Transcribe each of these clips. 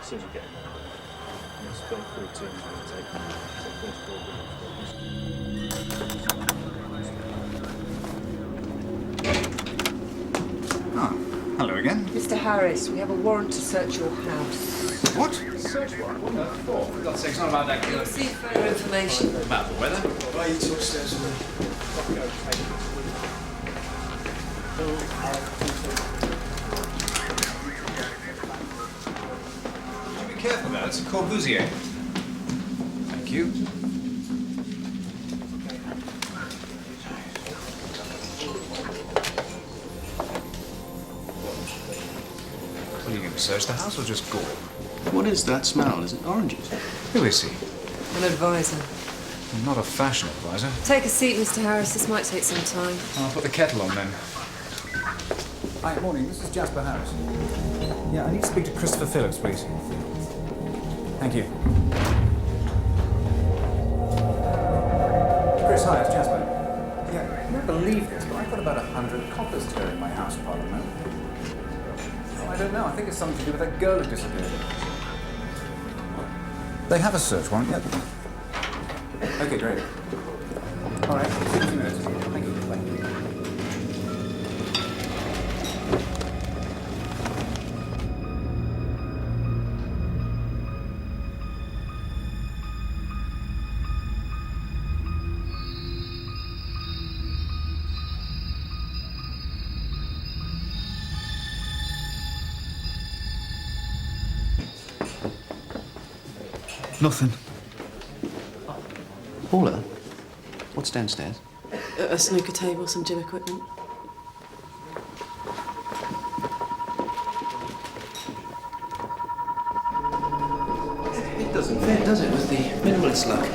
soon as you get in there. And split 14 and take first ball. Ah, hello again. Mr. Harris, we have a warrant to search your house. What? Search warrant? What for? For God's sake, it's not about that killer. You'll see further information. About the weather? Why are you two upstairs with me? Be careful now, it's a Corbusier. Thank you. What are you going to search the house or just go? What is that smell? Is it oranges? Who is he? An advisor. I'm not a fashion advisor. Take a seat, Mr. Harris. This might take some time. I'll put the kettle on then. Hi, morning. This is Jasper Harris. Yeah, I need to speak to Christopher Phillips, please. Thank you. Chris, hi, it's Jasper. Yeah, you won't believe this, but I've got about 100 coppers tearing my house apart at the moment. I don't know. I think it's something to do with that girl who disappeared. They have a search warrant, yep. Okay, great. All right, 15 minutes. Thank you. Bye. Nothing. Paula, what's downstairs? A snooker table, some gym equipment. It doesn't fit, does it, with the minimalist look?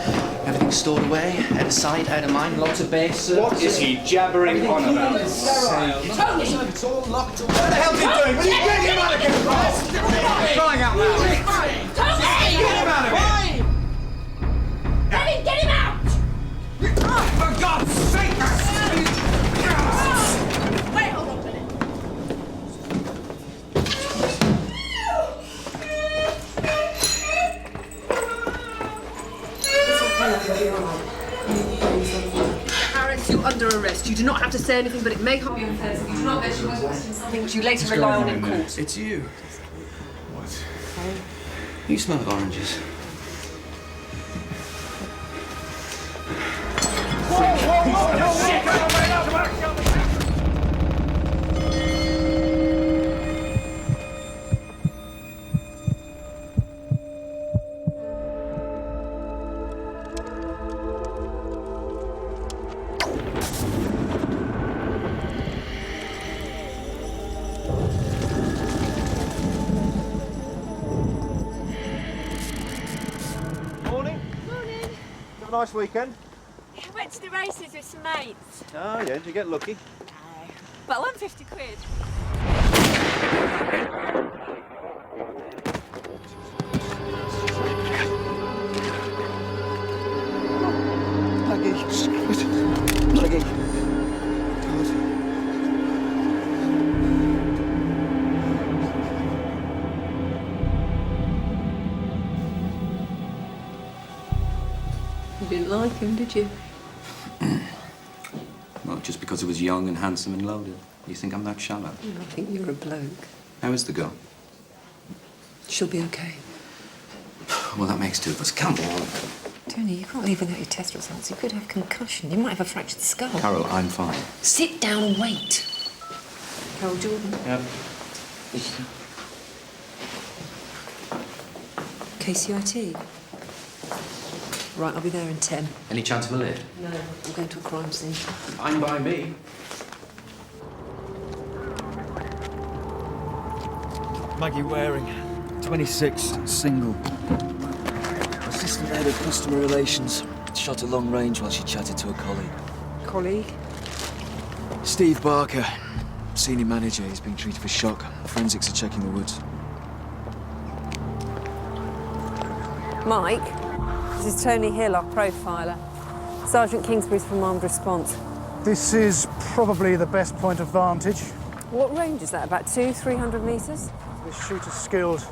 Everything's stored away, out of sight, out of mind, lots of base. What is he jabbering on about? It's all locked away. What the hell are you doing? Will you get him out of here? Crying out loud! Get him out of here! Get him out! For God's sake! Wait, hold on a minute. Harris, you're under arrest. You do not have to say anything, but it may harm your affairs if you do not mention or question something which you later rely on in court. It's you. What? You smell of oranges. Morning. Morning. Have a nice weekend. I went to the races with some mates. Oh, yeah, did you get lucky? No. But I won 50 quid. Maggie. You didn't like him, did you? Well, just because he was young and handsome and loaded. You think I'm that shallow? I think you're a bloke. How is the girl? She'll be okay. Well, that makes two of us. Come on. Tony, you can't leave without your test results. You could have concussion. You might have a fractured skull. Carol, I'm fine. Sit down and wait. Carol Jordan. Yep. KCIT. Right, I'll be there in 10. Any chance of a lift? No, I'm going to a crime scene. Fine by me. Maggie Waring, 26, single. Assistant head of customer relations. Shot at long range while she chatted to a colleague. Colleague? Steve Barker, senior manager. He's being treated for shock. Forensics are checking the woods. Mike, this is Toni Hill, our profiler. Sergeant Kingsbury's from Armed Response. This is probably the best point of vantage. What range is that, about 200-300 metres? This shooter's skilled.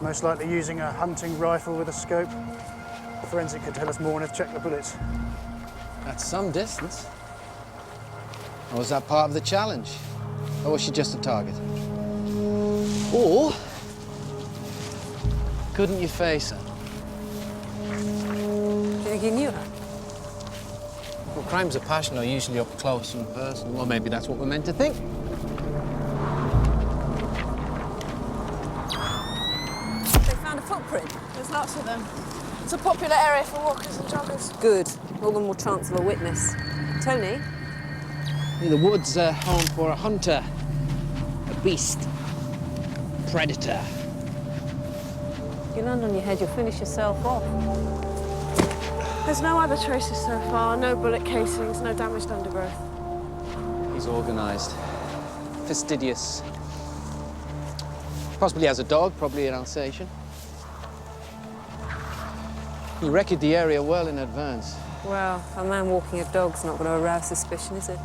Most likely using a hunting rifle with a scope. Forensic could tell us more and have checked the bullets. That's some distance. Or was that part of the challenge? Or was she just a target? Or couldn't you face her? Do you think he knew her? Well, crimes of passion are usually up close and personal. Or maybe that's what we're meant to think. They found a footprint. There's lots of them. It's a popular area for walkers and joggers. Good. All the more chance of a witness. Tony? The woods are home for a hunter, a beast, predator. You land on your head, you'll finish yourself off. There's no other traces so far. No bullet casings, no damaged undergrowth. He's organised, fastidious. Possibly has a dog, probably an Alsatian. He recce'd the area well in advance. Well, a man walking a dog's not going to arouse suspicion, is it?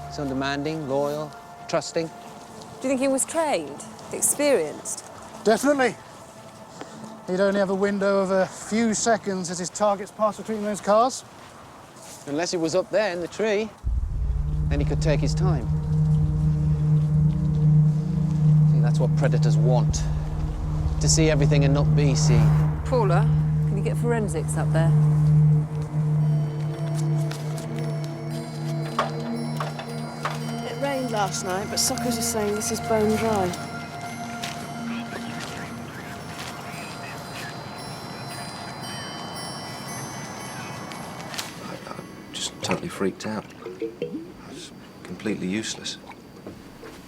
He's undemanding, loyal, trusting. Do you think he was trained, experienced? Definitely. He'd only have a window of a few seconds as his targets pass between those cars. Unless he was up there in the tree, then he could take his time. See, that's what predators want. To see everything and not be seen. Paula, can you get forensics up there? It rained last night, but Sockers is saying this is bone dry. Totally freaked out. It's completely useless.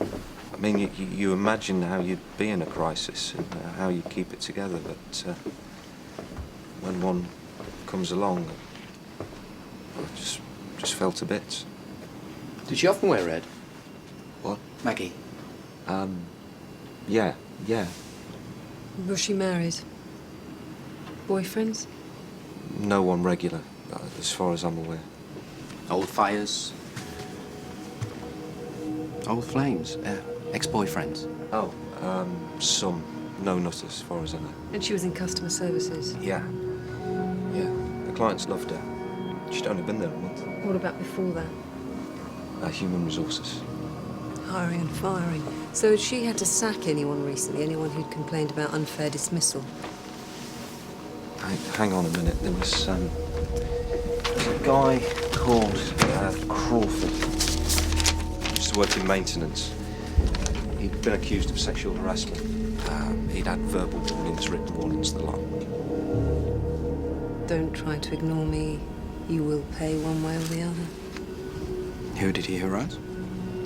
I mean, you imagine how you'd be in a crisis and how you keep it together, but when one comes along, I just fell to bits. Did she often wear red? What? Maggie? Yeah. Was she married? Boyfriends? No one regular, as far as I'm aware. Old fires? Old flames? Ex-boyfriends? Oh, some. No, not as far as I know. And she was in customer services? Yeah. The clients loved her. She'd only been there a month. What about before that? Human resources. Hiring and firing. So had she had to sack anyone recently? Anyone who'd complained about unfair dismissal? Hang on a minute. There was a guy called Crawford. He used to work in maintenance. He'd been accused of sexual harassment. He'd had verbal warnings, written warnings, the lot. Don't try to ignore me. You will pay one way or the other. Who did he harass?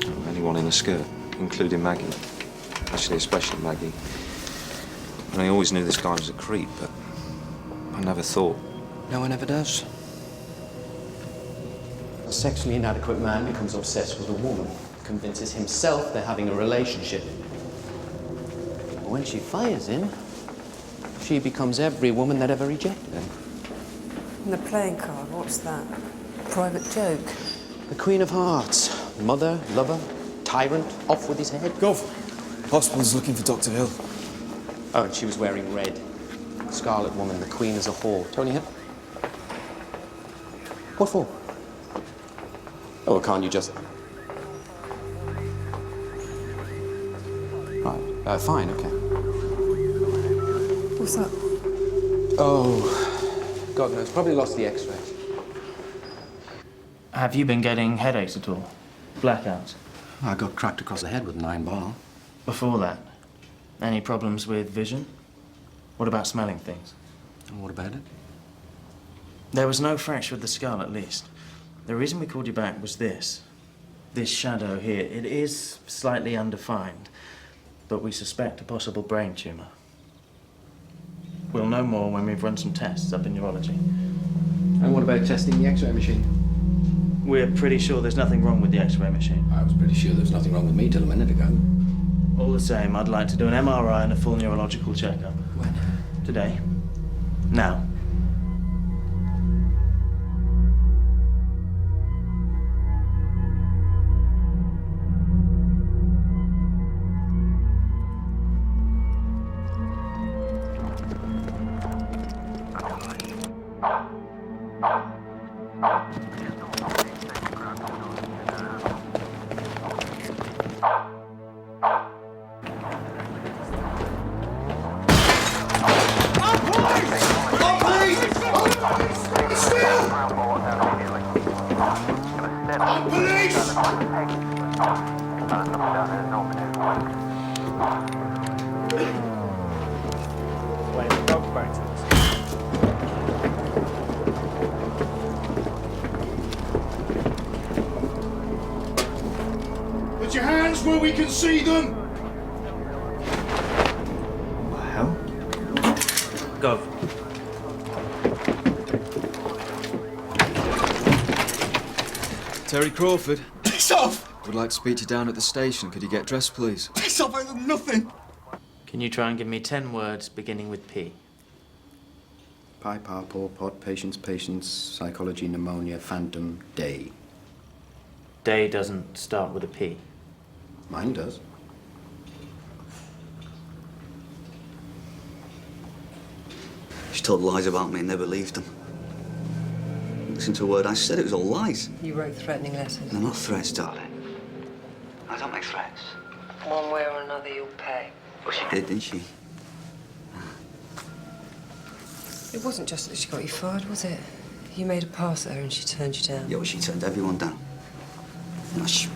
Oh, anyone in a skirt, including Maggie. Actually, especially Maggie. And I always knew this guy was a creep, but I never thought. No one ever does. A sexually inadequate man becomes obsessed with a woman, convinces himself they're having a relationship. But when she fires him, she becomes every woman that ever rejected him. And the playing card, what's that? Private joke? The Queen of Hearts. Mother, lover, tyrant, off with his head. Go for it. Hospital's looking for Dr. Hill. Oh, and she was wearing red. Scarlet woman, the Queen is a whore. Tony Hill? What for? Oh, can't you just... Right, fine, okay. What's that? Oh, God knows, probably lost the x-ray. Have you been getting headaches at all? Blackouts? I got cracked across the head with a 9-ball. Before that, any problems with vision? What about smelling things? And what about it? There was no fracture of the skull, at least. The reason we called you back was this. This shadow here. It is slightly undefined, but we suspect a possible brain tumour. We'll know more when we've run some tests up in neurology. And what about testing the x-ray machine? We're pretty sure there's nothing wrong with the x-ray machine. I was pretty sure there was nothing wrong with me till a minute ago. All the same, I'd like to do an MRI and a full neurological checkup. When? Today. Now. Put your hands where we can see them! Hell? Go. Terry Crawford. Piss off! Would like to speak to you down at the station. Could you get dressed, please? Piss off, I have nothing! Can you try and give me 10 words beginning with P? Pie, par, paw, pot, patience, psychology, pneumonia, phantom, day. Day doesn't start with a P. Mine does. She told lies about me and never believed them. Listen to a word I said, it was all lies. You wrote threatening letters. They're not threats, darling. I don't make threats. One way or another, you'll pay. Well, she did, didn't she? It wasn't just that she got you fired, was it? You made a pass at her and she turned you down. Yeah, well, she turned everyone down. You know, she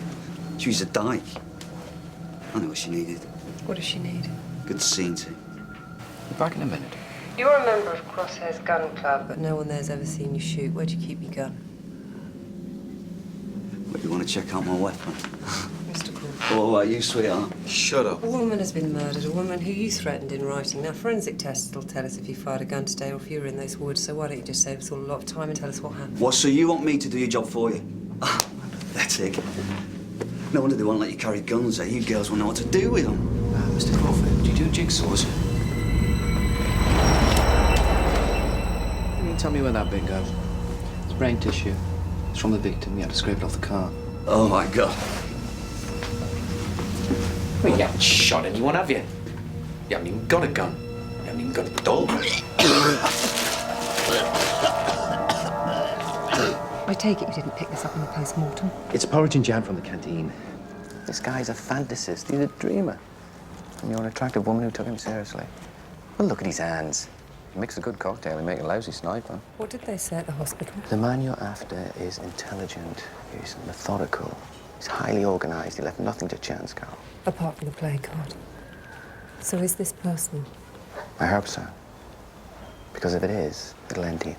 was a dyke. I know what she needed. What does she need? Good scene to. Be back in a minute. You're a member of Crosshair's gun club, but no one there's ever seen you shoot. Where'd you keep your gun? What, you want to check out my weapon? Mr. Crawford. What about you, sweetheart? Shut up. A woman has been murdered, a woman who you threatened in writing. Now, forensic tests will tell us if you fired a gun today or if you were in those woods, so why don't you just save us all a lot of time and tell us what happened? What, so you want me to do your job for you? Ah, pathetic. No wonder they won't let you carry guns, eh? You girls will know what to do with them. Mr. Crawford, do you do jigsaws? Can you tell me where that bit goes? It's brain tissue. It's from the victim. You had to scrape it off the car. Oh, my God. Well, you haven't shot anyone, have you? You haven't even got a gun. You haven't even got a dog. I take it you didn't pick this up in the post-mortem? It's porridge and jam from the canteen. This guy's a fantasist. He's a dreamer. And you're an attractive woman who took him seriously. Well, look at his hands. He makes a good cocktail. He make a lousy sniper. What did they say at the hospital? The man you're after is intelligent. He's methodical. He's highly organized. He left nothing to chance, Carol. Apart from the playing card. So is this personal? I hope so. Because if it is, it'll end here.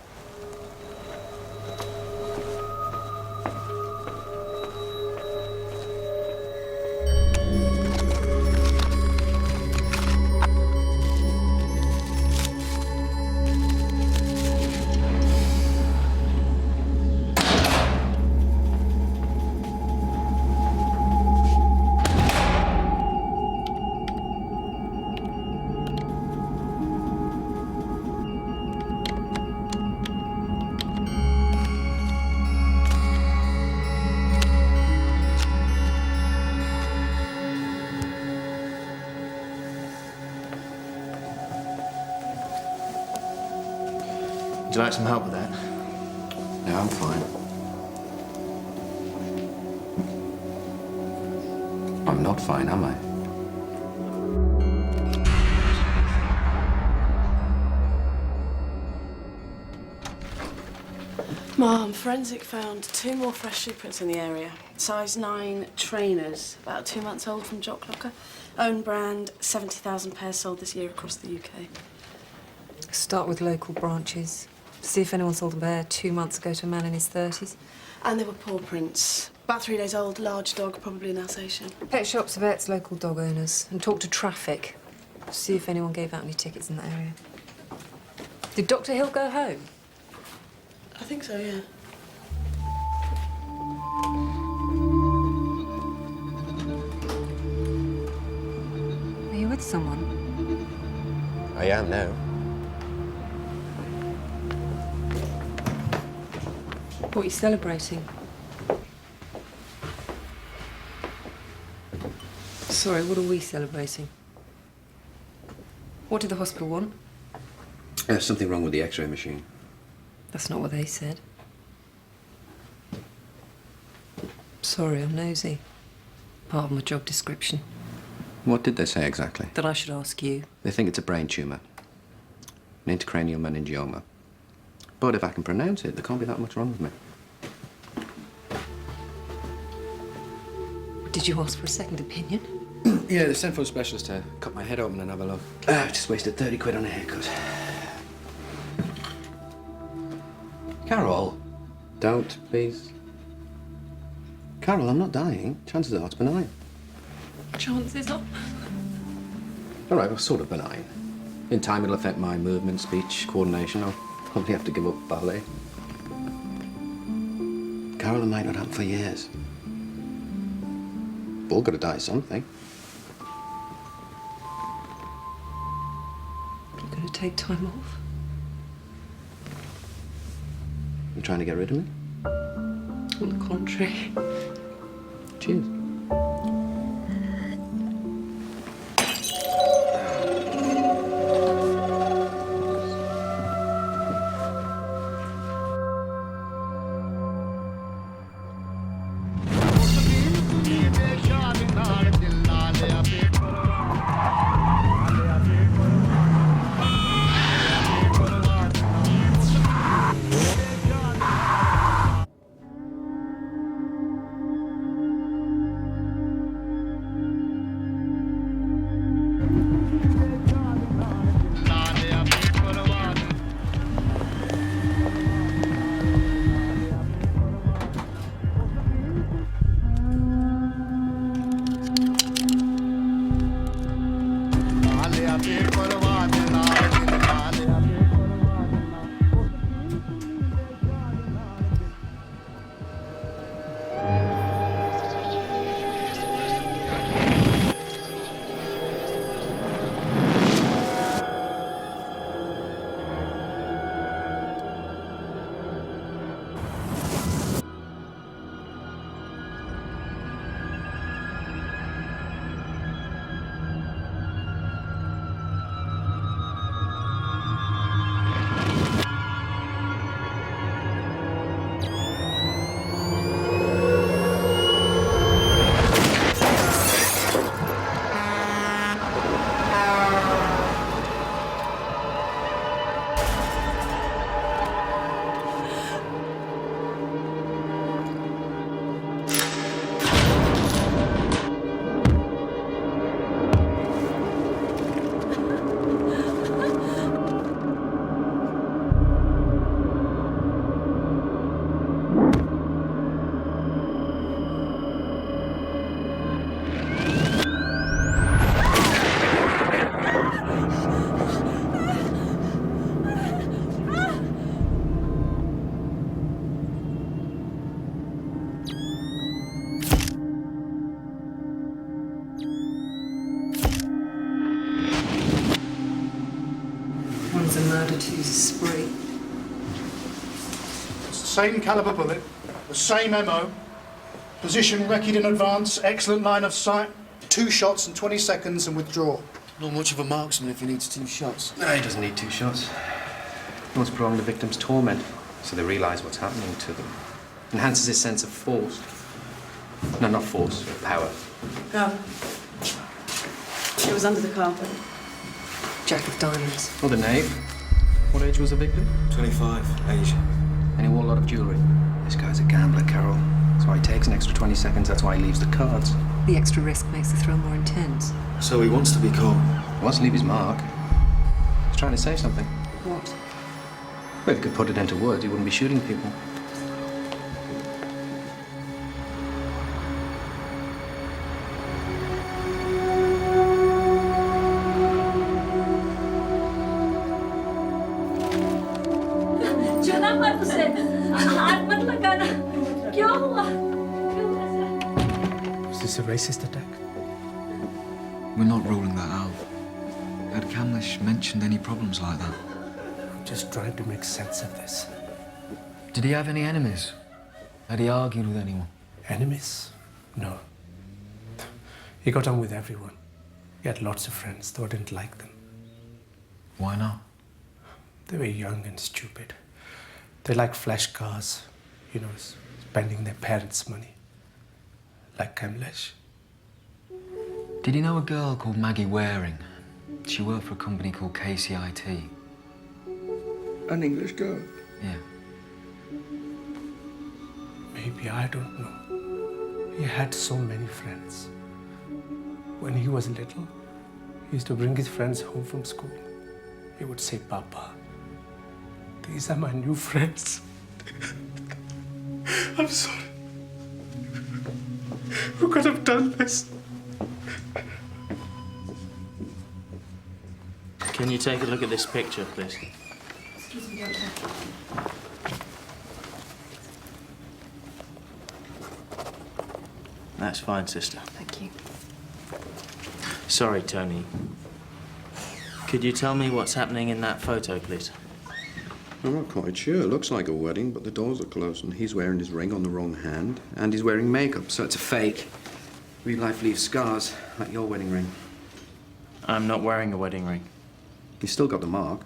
Would you like some help with that? No, I'm fine. I'm not fine, am I? Mom, forensic found 2 more fresh shoe prints in the area. Size 9 trainers, about 2 months old from Jock Locker. Own brand, 70,000 pairs sold this year across the UK. Start with local branches. See if anyone sold a bear 2 months ago to a man in his 30s. And there were paw prints. About 3 days old, large dog, probably an Alsatian. Pet shops, vets, local dog owners. And talk to traffic. See if anyone gave out any tickets in that area. Did Dr. Hill go home? I think so, yeah. Are you with someone? I am now. What are you celebrating? Sorry, what are we celebrating? What did the hospital want? There's something wrong with the X-ray machine. That's not what they said. Sorry, I'm nosy. Part of my job description. What did they say exactly? That I should ask you. They think it's a brain tumour. An intracranial meningioma. But if I can pronounce it, there can't be that much wrong with me. Did you ask for a second opinion? Yeah, they sent for a specialist to cut my head open and have a look. I've just wasted 30 quid on a haircut. Carol, don't, please. Carol, I'm not dying. Chances are it's benign. Chances are. All right, well, sort of benign. In time, it'll affect my movement, speech, coordination. I'll probably have to give up ballet. Carol, it might not happen for years. We've all got to die something. You're going to take time off? You trying to get rid of me? On the contrary. Cheers. One's a murder, two's a spree. It's the same caliber bullet, the same MO, position recce in advance, excellent line of sight, 2 shots in 20 seconds and withdraw. Not much of a marksman if he needs 2 shots. No, he doesn't need 2 shots. He wants to prolong the victim's torment so they realise what's happening to them. Enhances his sense of force. No, not force, power. Go. It was under the carpet. Jack of diamonds. Or the knave. What age was the victim? 25, Asian. And he wore a lot of jewellery. This guy's a gambler, Carol. That's why he takes an extra 20 seconds. That's why he leaves the cards. The extra risk makes the thrill more intense. So he wants to be caught. He wants to leave his mark. He's trying to say something. What? Well, if he could put it into words, he wouldn't be shooting people. Was this a racist attack? We're not ruling that out. Had Kamlesh mentioned any problems like that? I'm just trying to make sense of this. Did he have any enemies? Had he argued with anyone? Enemies? No. He got on with everyone. He had lots of friends, though I didn't like them. Why not? They were young and stupid. They liked flash cars, you know, spending their parents' money. like Kamlesh. Did you know a girl called Maggie Waring? She worked for a company called KCIT. An English girl? Yeah. Maybe, I don't know. He had so many friends. When he was little, he used to bring his friends home from school. He would say, Papa, these are my new friends. I'm sorry. Who could have done this? Can you take a look at this picture, please? Excuse me, Doctor. That's fine, sister. Thank you. Sorry, Tony. Could you tell me what's happening in that photo, please? I'm not quite sure. It looks like a wedding, but the doors are closed and he's wearing his ring on the wrong hand and he's wearing makeup, so it's a fake. Real life leaves scars, like your wedding ring. I'm not wearing a wedding ring. He's still got the mark.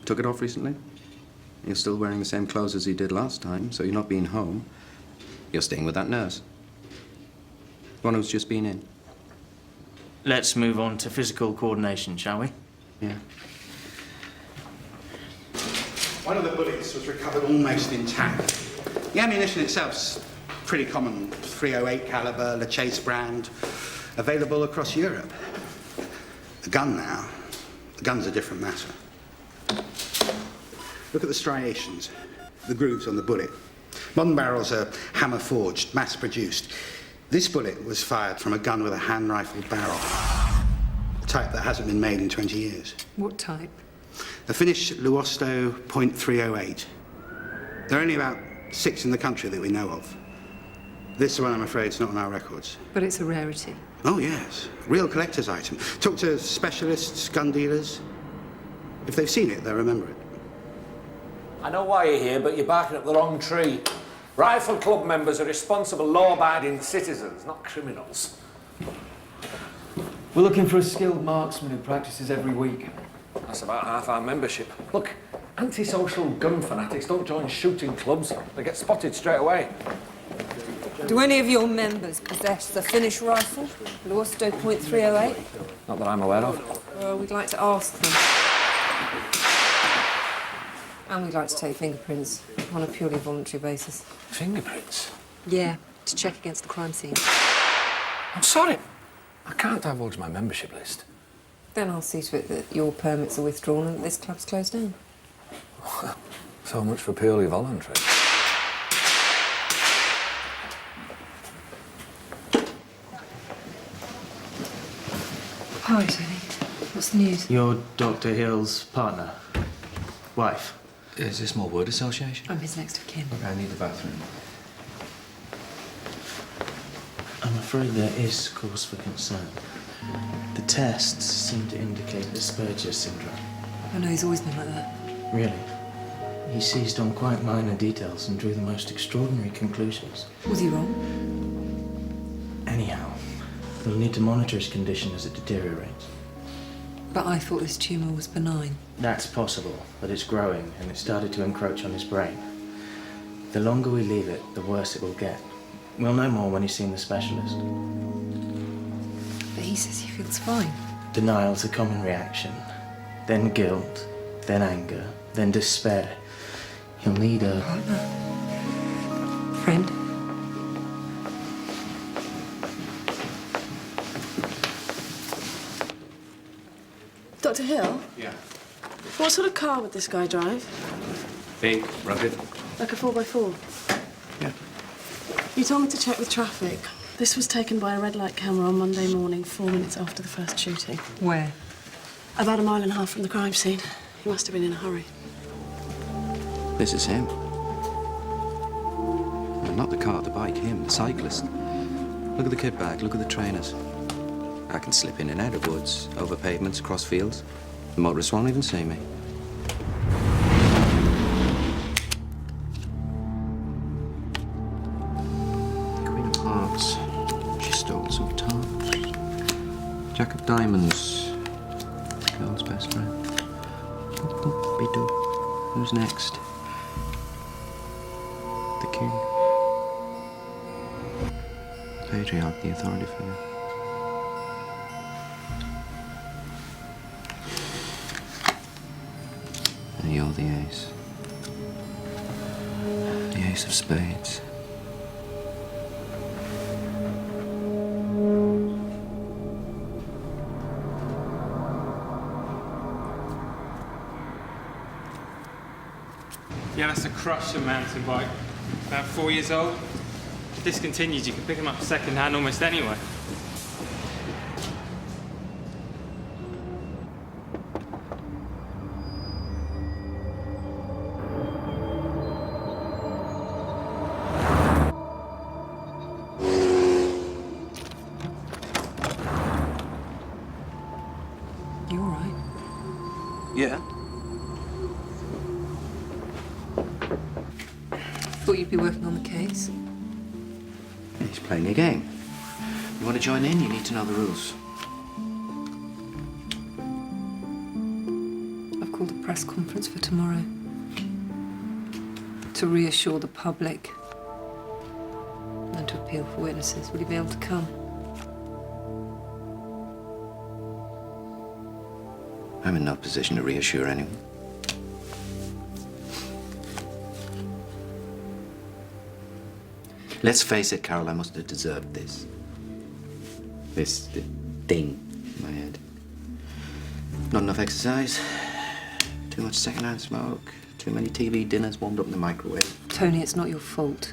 Took it off recently? You're still wearing the same clothes as you did last time, so you're not being home. You're staying with that nurse. One who's just been in. Let's move on to physical coordination, shall we? Yeah. One of the bullets was recovered almost intact. The ammunition itself's pretty common, .308 caliber, Le Chase brand, available across Europe. The gun now, the gun's a different matter. Look at the striations, the grooves on the bullet. Modern barrels are hammer forged, mass produced. This bullet was fired from a gun with a hand rifled barrel, a type that hasn't been made in 20 years. What type? The Finnish Luosto .308. There are only about 6 in the country that we know of. This one, I'm afraid, is not on our records. But it's a rarity. Oh, yes. Real collector's item. Talk to specialists, gun dealers. If they've seen it, they'll remember it. I know why you're here, but you're barking up the wrong tree. Rifle club members are responsible, law-abiding citizens, not criminals. We're looking for a skilled marksman who practices every week. That's about half our membership. Look, antisocial gun fanatics don't join shooting clubs. They get spotted straight away. Do any of your members possess the Finnish rifle, Luosto .308? Not that I'm aware of. Well, we'd like to ask them. And we'd like to take fingerprints on a purely voluntary basis. Fingerprints? Yeah, to check against the crime scene. I'm sorry. I can't divulge my membership list. Then I'll see to it that your permits are withdrawn and that this club's closed down. Well, so much for purely voluntary. Hi, Tony. What's the news? You're Dr. Hill's partner. Wife. Is this more word association? I'm his next of kin. Okay, I need the bathroom. I'm afraid there is cause for concern. The tests seem to indicate Asperger's syndrome. I know he's always been like that. Really? He seized on quite minor details and drew the most extraordinary conclusions. Was he wrong? Anyhow, we'll need to monitor his condition as it deteriorates. But I thought this tumour was benign. That's possible, but it's growing and it started to encroach on his brain. The longer we leave it, the worse it will get. We'll know more when he's seen the specialist. But he says he feels fine. Denial's a common reaction. Then guilt, then anger, then despair. He'll need a... partner. Friend. Dr. Hill? Yeah. What sort of car would this guy drive? Big, rugged. Like a 4x4? Yeah. You told me to check with traffic. This was taken by a red light camera on Monday morning, 4 minutes after the first shooting. Where? About 1.5 miles from the crime scene. He must have been in a hurry. This is him. No, not the car, the bike, him, the cyclist. Look at the kit bag, look at the trainers. I can slip in and out of woods, over pavements, across fields. The motorists won't even see me. Queen of Hearts. She stole some tops. Jack of Diamonds. Girl's best friend. Be-do. Who's next? The king. Patriarch, the authority figure. And you're the ace. The ace of spades. Yeah, that's a Crusher mountain bike. About 4 years old. Discontinued, you can pick them up second hand almost anywhere. You all right? Yeah. Thought you'd be working on the case. He's playing a game. You want to join in, you need to know the rules. I've called a press conference for tomorrow to reassure the public and to appeal for witnesses. Will you be able to come? I'm in no position to reassure anyone. Let's face it, Carol, I must have deserved this. This ding in my head. Not enough exercise, too much secondhand smoke, too many TV dinners warmed up in the microwave. Tony, it's not your fault.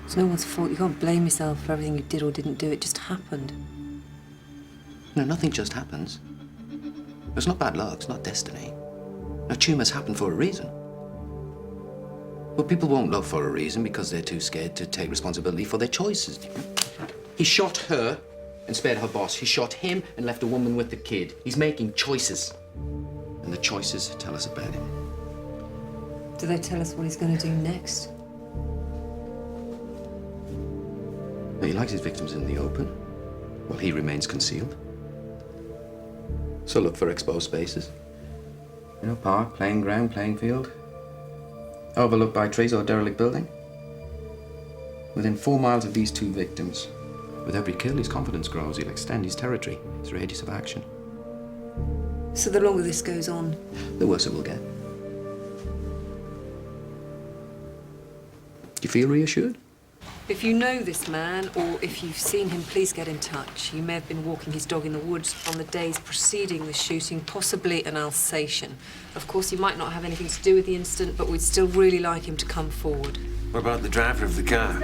It's no one's fault. You can't blame yourself for everything you did or didn't do. It just happened. No, nothing just happens. It's not bad luck, it's not destiny. No, tumours happen for a reason. But people won't love for a reason because they're too scared to take responsibility for their choices. He shot her and spared her boss. He shot him and left a woman with the kid. He's making choices. And the choices tell us about him. Do they tell us what he's going to do next? He likes his victims in the open, while he remains concealed. So look for exposed spaces. You know, park, playing ground, playing field. Overlooked by trees or derelict building. Within 4 miles of these 2 victims. With every kill, his confidence grows. He'll extend his territory, his radius of action. So the longer this goes on, the worse it will get. Do you feel reassured? if you know this man or if you've seen him, please get in touch. He may have been walking his dog in the woods on the days preceding the shooting, possibly an Alsatian. Of course, he might not have anything to do with the incident, but we'd still really like him to come forward. What about the driver of the car?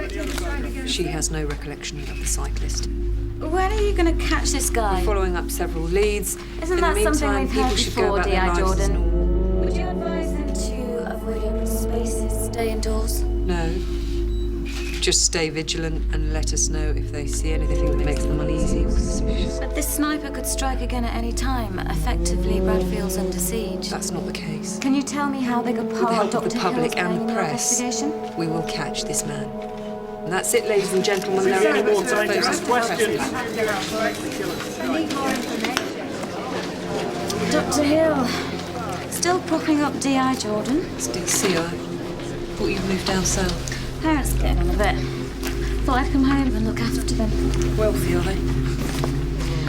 She has no recollection of the cyclist. When are you going to catch this guy? We're following up several leads. Isn't that something we've heard before, DCI Jordan? Would you advise them to avoid open spaces, stay indoors? No. Just stay vigilant and let us know if they see anything that makes them uneasy or suspicious. But this sniper could strike again at any time. Effectively, Bradfield's under siege. That's not the case. Can you tell me how big a part With the help Dr. of the public Hill's and the press, investigation? we will catch this man. And that's it, ladies and gentlemen. There are any more questions. I need more information. Dr. Hill, still propping up DI Jordan? It's DCI. Thought you'd moved down south. Parents are getting on a bit. Thought I'd come home and look after them. Wealthy, are they?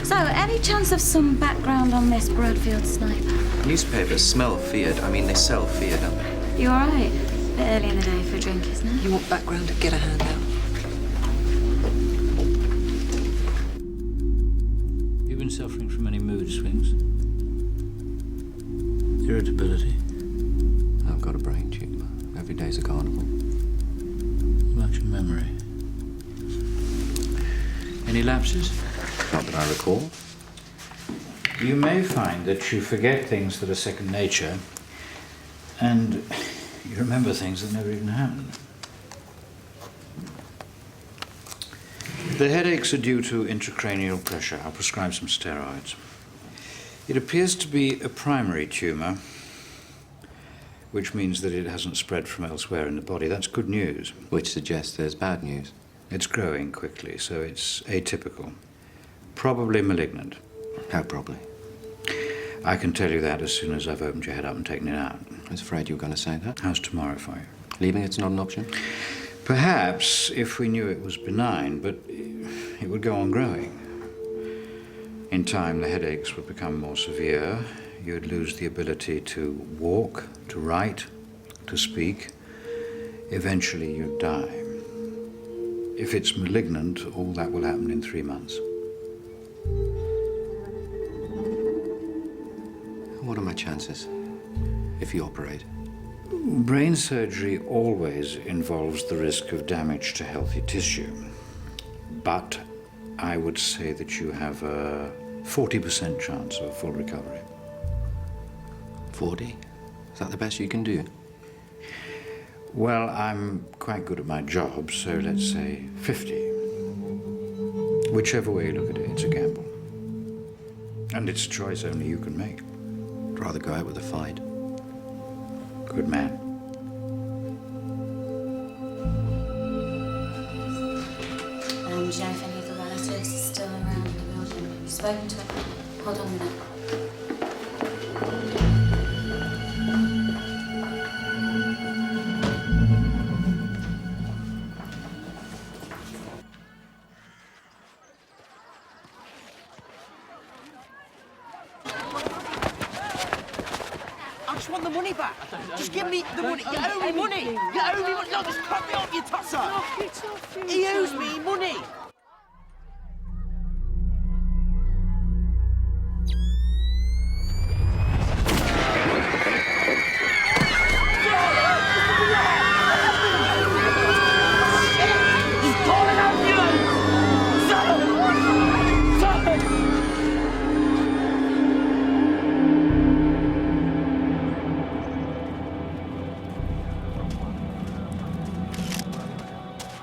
So, any chance of some background on this Bradfield sniper? Newspapers smell feared. I mean, they sell fear, don't they? You all right? Bit early in the day for a drink, isn't it? You want background? Get a hand out. You've been suffering from any mood swings? Irritability? I've got a brain tumor. Every day's a carnival. Much memory. Any lapses? Not that I recall. You may find that you forget things that are second nature, and you remember things that never even happened. The headaches are due to intracranial pressure. I'll prescribe some steroids. It appears to be a primary tumor, which means that it hasn't spread from elsewhere in the body. That's good news. Which suggests there's bad news. It's growing quickly, so it's atypical. Probably malignant. How probably? I can tell you that as soon as I've opened your head up and taken it out. I was afraid you were going to say that. How's tomorrow for you? Leaving it's not an option? Perhaps if we knew it was benign, but it would go on growing. In time, the headaches would become more severe. You'd lose the ability to walk, to write, to speak. Eventually, you'd die. If it's malignant, all that will happen in 3 months. What are my chances if you operate? Brain surgery always involves the risk of damage to healthy tissue. But I would say that you have a 40% chance of a full recovery. 40? Is that the best you can do? Well, I'm quite good at my job, so let's say 50. Whichever way you look at it, it's a gamble. And it's a choice only you can make. I'd rather go out with a fight. Good man. Do you know if any of the relatives are still around in the building? Have you spoken to them? Hold on a minute. I just want the money back. Just give me the money. You owe me money. You owe me money. No, just cut me off, you tosser. He owes me money.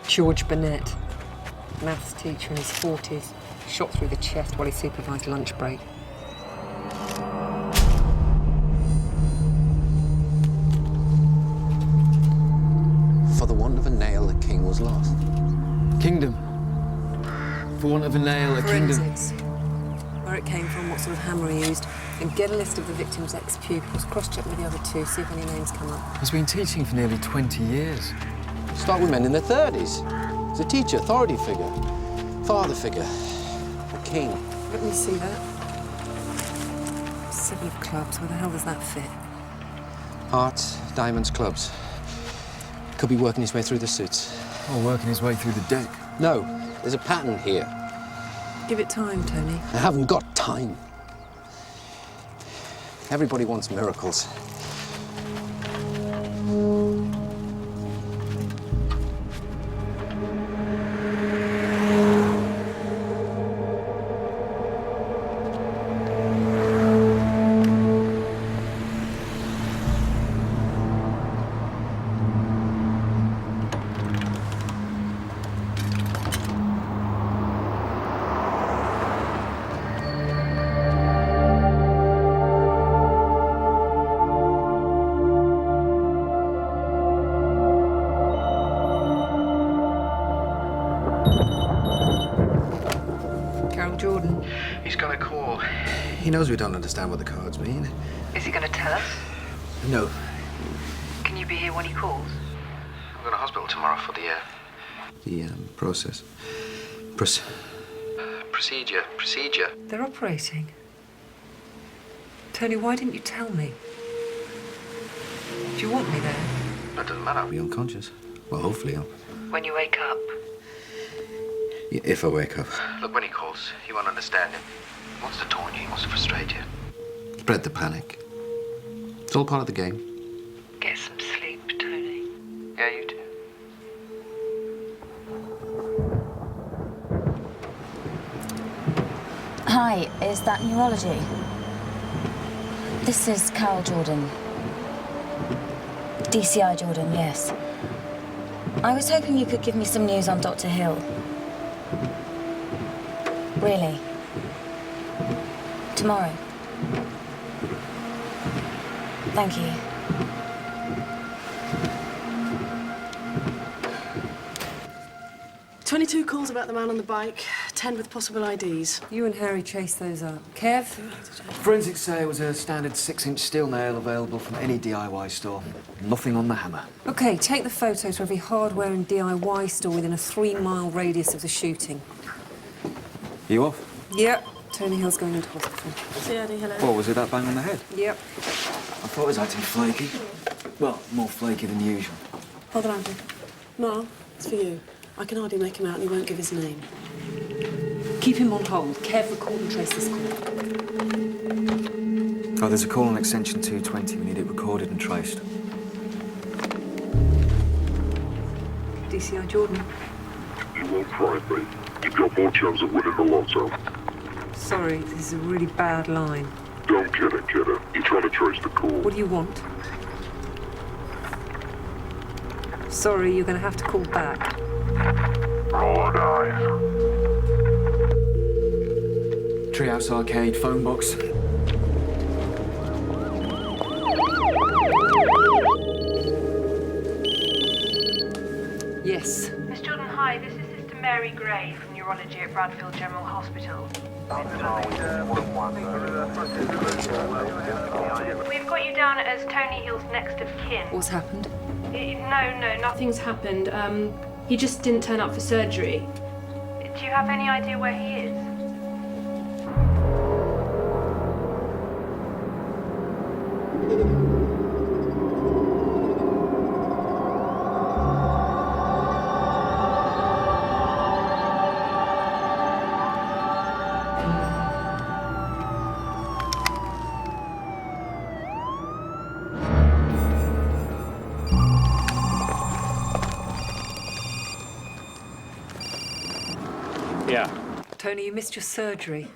George Burnett, maths teacher in his 40s, shot through the chest while he supervised lunch break. For the want of a nail, the king was lost. Kingdom. For want of a nail, a kingdom. Forensics. Where it came from, what sort of hammer he used, and get a list of the victim's ex-pupils. Cross-check with the other two, see if any names come up. He's been teaching for nearly 20 years. Start with men in their 30s. He's a teacher, authority figure, father figure, a king. Let me see that. 7 of clubs, where the hell does that fit? Hearts, diamonds, clubs. Could be working his way through the suits. Or working his way through the deck. No, there's a pattern here. Give it time, Tony. I haven't got time. Everybody wants miracles. Carol Jordan. He's got a call. He knows we don't understand what the cards mean. Is he going to tell us? No. Can you be here when he calls? I'm going to hospital tomorrow for the process. Procedure. They're operating. Tony, why didn't you tell me? Do you want me there? That doesn't matter. I'll be unconscious. Well, hopefully I'll... When you wake up? Yeah, if I wake up. Look, when he calls, you won't understand him. He wants to taunt you, he wants to frustrate you. Spread the panic. It's all part of the game. Get some sleep, Tony. Yeah, you too. Hi, is that neurology? This is Carol Jordan. DCI Jordan, yes. I was hoping you could give me some news on Dr. Hill. Really? Tomorrow? Thank you. 22 calls about the man on the bike, 10 with possible IDs. You and Harry chased those up. Kev? Forensics say it was a standard 6-inch steel nail available from any DIY store. Nothing on the hammer. OK, take the photos for every hardware and DIY store within a 3-mile radius of the shooting. You off? Yep. Tony Hill's going into hospital. See, Eddie, hello. What, was it that bang on the head? Yep. I thought it was acting flaky. Well, more flaky than usual. Hold on, Andrew. No, it's for you. I can hardly make him out and he won't give his name. Keep him on hold. Kev, record and trace this call. Oh, there's a call on extension 220. We need it recorded and traced. DCI Jordan. You won't find me. You've got more chance of winning the lotto. Sorry, this is a really bad line. Don't kid it, kidder. You're trying to trace the call. What do you want? Sorry, you're going to have to call back. Roll or die. Treehouse Arcade, phone box. Yes. Miss Jordan, hi. This is Sister Mary Gray from Neurology at Bradfield General Hospital. We've got you down as Tony Hill's next of kin. What's happened? No, nothing's happened. He just didn't turn up for surgery. Do you have any idea where he is? Yeah. Tony, you missed your surgery.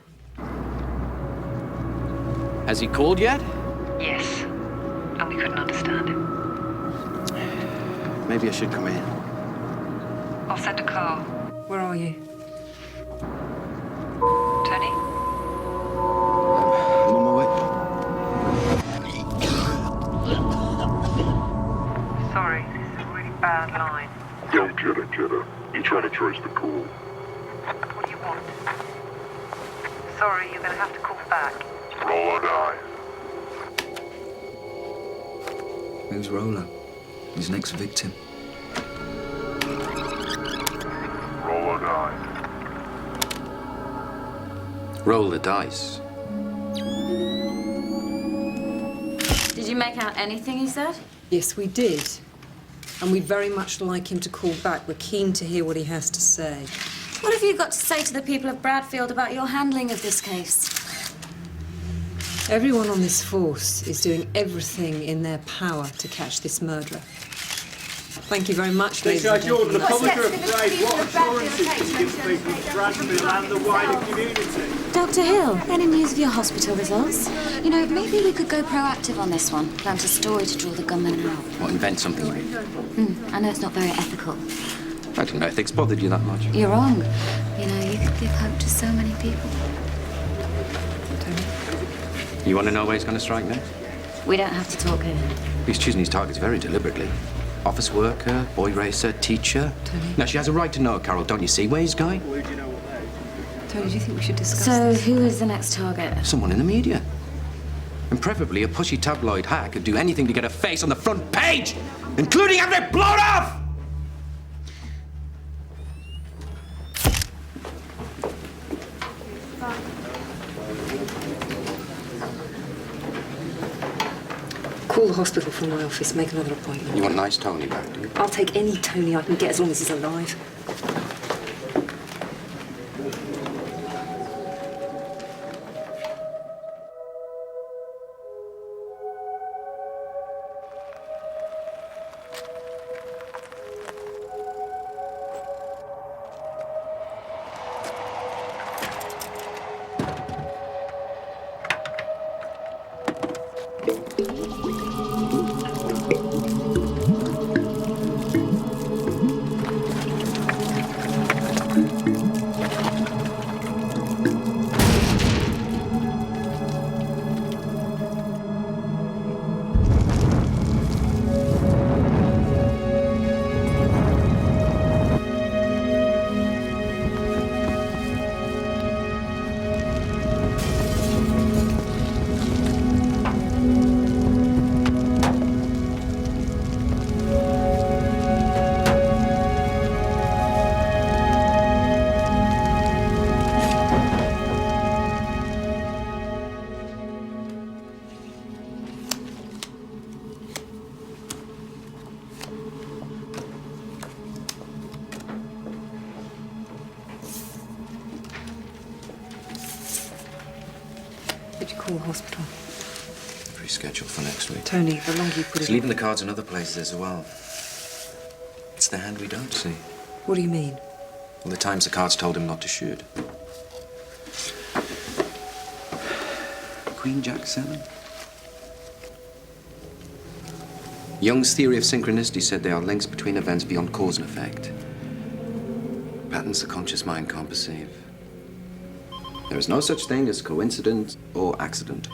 Has he called yet? Yes. And we couldn't understand him. Maybe I should come in. I'll send a car. Where are you? Tony? I'm on my way. Sorry, this is a really bad line. Don't kid it, kidder. You're trying to trace the call. What do you want? Sorry, you're going to have to call back. Roll or die. Who's Rolo? His next victim. Roll or die. Roll the dice. Did you make out anything he said? Yes, we did. And we'd very much like him to call back. We're keen to hear what he has to say. What have you got to say to the people of Bradfield about your handling of this case? Everyone on this force is doing everything in their power to catch this murderer. Thank you very much, ladies and DCI Jordan, the gentlemen. publisher of Brave, what assurances can you give people of Bradfield and the wider community? Dr. Hill, any news of your hospital results? You know, maybe we could go proactive on this one. Plant a story to draw the gunman out. What, invent something new? I know it's not very ethical. I didn't know ethics bothered you that much. You're wrong. You know, you could give hope to so many people. You want to know where he's going to strike next? We don't have to talk here. He's choosing his targets very deliberately. Office worker, boy racer, teacher. Tony. Now, she has a right to know, Carol. Don't you see where he's going? Tony, do you think we should discuss So, this? who is the next target? Someone in the media. And preferably a pushy tabloid hack who'd do anything to get a face on the front page, including having it blown off! Call the hospital from my office, make another appointment. You want nice Tony back, do you? I'll take any Tony I can get as long as he's alive. did you call the hospital? Rescheduled for next week. Tony, the longer you put He's it... leaving the cards in other places as well. It's the hand we don't see. What do you mean? Well, the times the cards told him not to shoot. Queen Jack 7. Jung's theory of synchronicity said there are links between events beyond cause and effect. Patterns the conscious mind can't perceive. There is no such thing as coincidence or accident.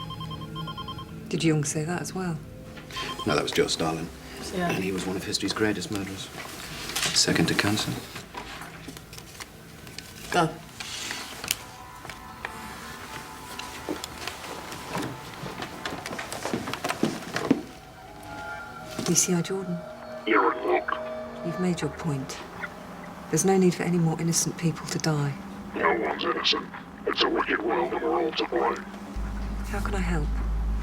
Did Jung say that as well? No, that was Joe Stalin. Yeah. And he was one of history's greatest murderers. Second to cancer. Go. DCI Jordan, You're in luck. you've made your point. There's no need for any more innocent people to die. No one's innocent. It's a wicked world and we're all to blame. How can I help?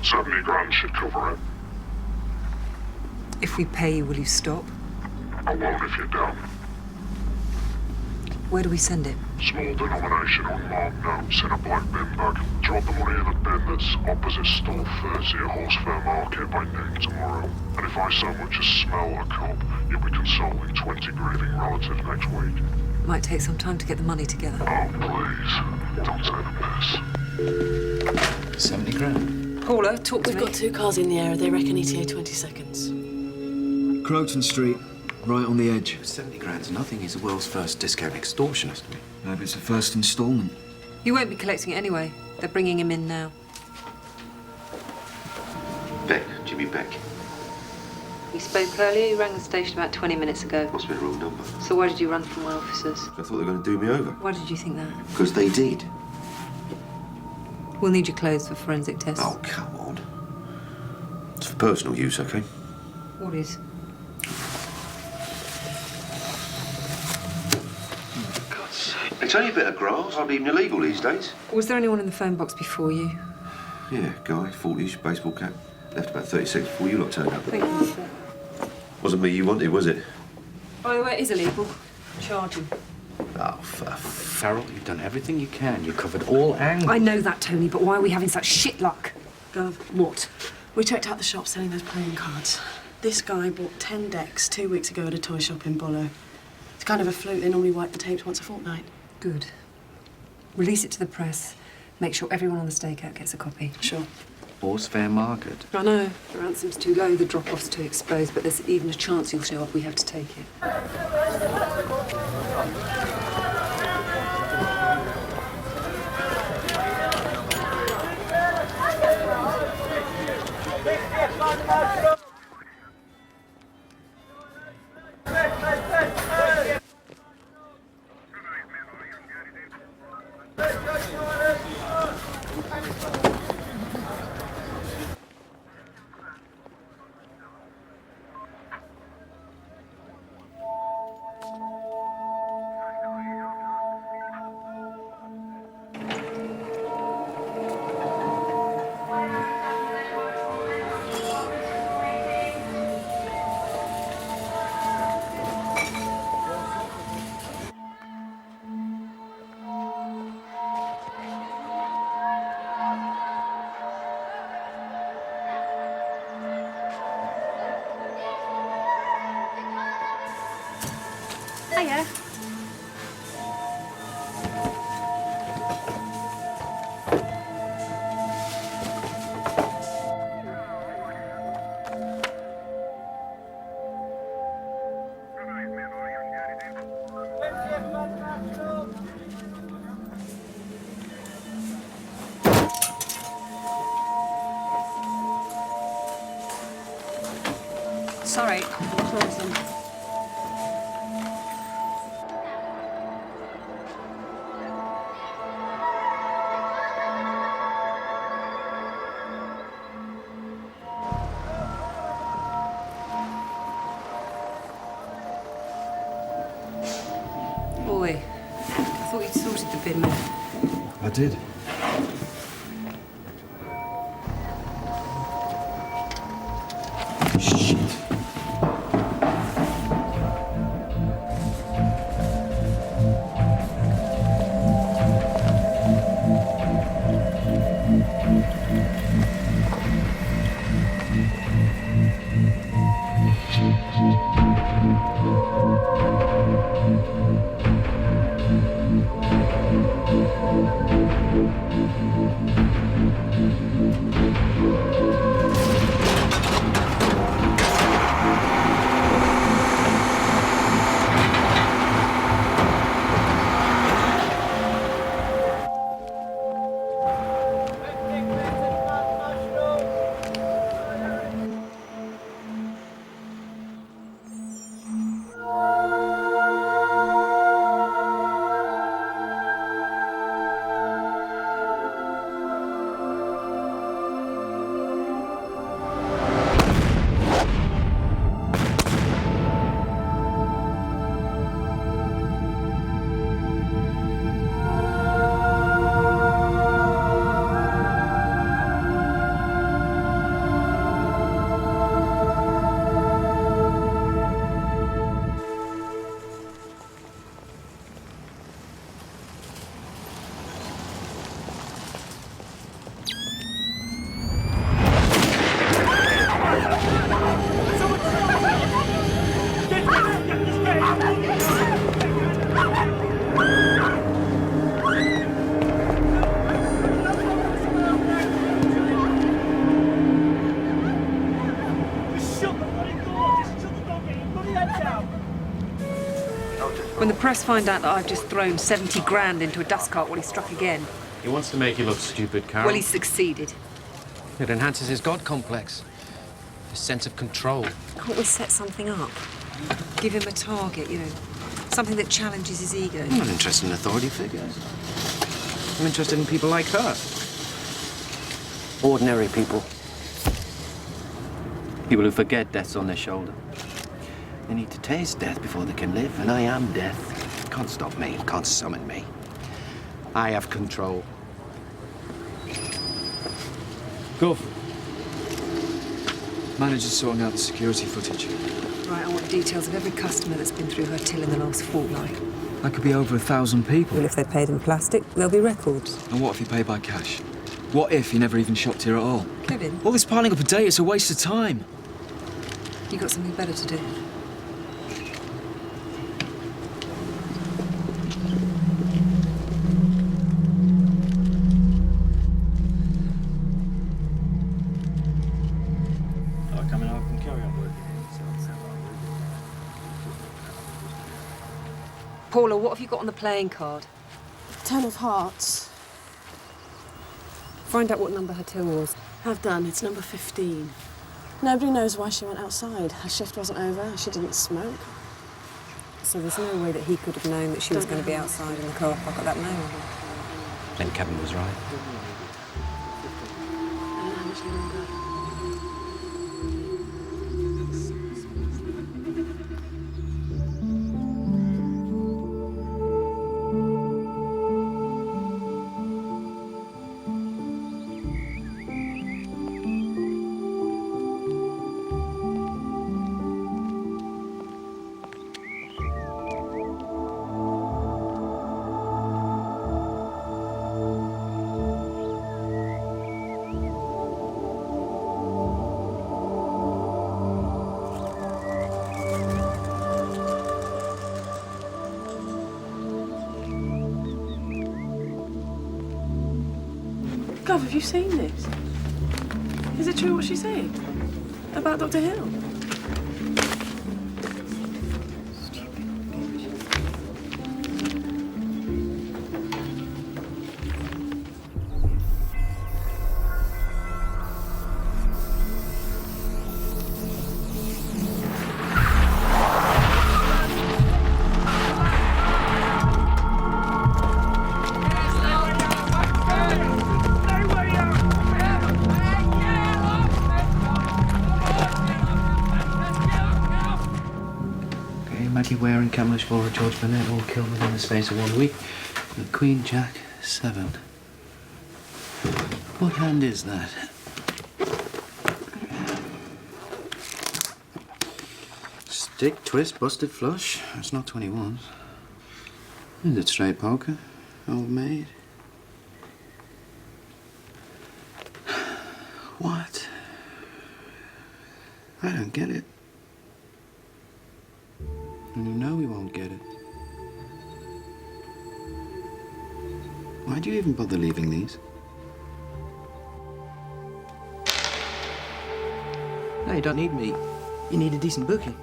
70 grand should cover it. If we pay you, will you stop? I won't if you don't. Where do we send it? Small denomination unmarked notes in a black bin bag. Drop the money in the bin that's opposite stall 30 at Horse Fair Market by noon tomorrow. And if I so much as smell a cup, you'll be consoling 20 grieving relatives next week. Might take some time to get the money together. Oh, please. Don't take the piss. 70 grand. Paula, talk to We've me. got 2 cars in the area. They reckon ETA 20 seconds. Croton Street, right on the edge. 70 grand's nothing. He's the world's first discount extortionist. Maybe it's the first instalment. You won't be collecting it anyway. They're bringing him in now. Beck, Jimmy Beck. You spoke earlier. You rang the station about 20 minutes ago. Must have been a wrong number. So why did you run from my officers? I thought they were going to do me over. Why did you think that? Because they did. We'll need your clothes for forensic tests. Oh, come on. It's for personal use, okay? What is? It's only a bit of grass. Hardly even illegal these days. Was there anyone in the phone box before you? Yeah, guy, 40s, baseball cap. Left about 30 seconds before you lot turned up. Thank you. Wasn't me you wanted, was it? By the way, it is illegal. Charge him. Oh, Farrell, you've done everything you can. You covered all angles. I know that, Tony, but why are we having such shit luck? Gov. What? We checked out the shop selling those playing cards. This guy bought 10 decks 2 weeks ago at a toy shop in Bollow. It's kind of a fluke. They normally wipe the tapes once a fortnight. Good. Release it to the press. Make sure everyone on the stakeout gets a copy. Sure. Horse Fair Market. I know. The ransom's too low, the drop-off's too exposed, but there's even a chance you'll show up. We have to take it. Hiya. Sorry. Boy, I thought you'd sorted the bin man. I did. the press find out that I've just thrown 70 grand into a dust cart while he struck again? He wants to make you look stupid, Carol. Well, he succeeded. It enhances his God complex. His sense of control. Can't we set something up? Give him a target, you know, something that challenges his ego. I'm not interested in authority figures. I'm interested in people like her. Ordinary people. People who forget death's on their shoulder. They need to taste death before they can live, and I am death. Can't stop me, can't summon me. I have control. Gov. Manager's sorting out the security footage. Right, I want details of every customer that's been through her till in the last fortnight. That could be over 1,000 people. Well, if they're paid in plastic, there'll be records. And what if you pay by cash? What if you never even shopped here at all? Kevin? All this piling up a day, it's a waste of time. You got something better to do. Paula, what have you got on the playing card? 10 of hearts. Find out what number her till was. Have done. It's number 15. Nobody knows why she went outside. Her shift wasn't over. She didn't smoke. So there's no way that he could have known that she was going to be outside in the car park at that moment. Then Kevin was right. Gov, have you seen this? Is it true what she's saying? About Dr. Hill? Wearing Camlish Flora, George Burnett, all killed within the space of 1 week. And Queen Jack 7. What hand is that? Stick, twist, busted flush. It's not 21. Is it straight poker? Old maid? What? I don't get it. And you know we won't get it. Why do you even bother leaving these? No, you don't need me. You need a decent booking.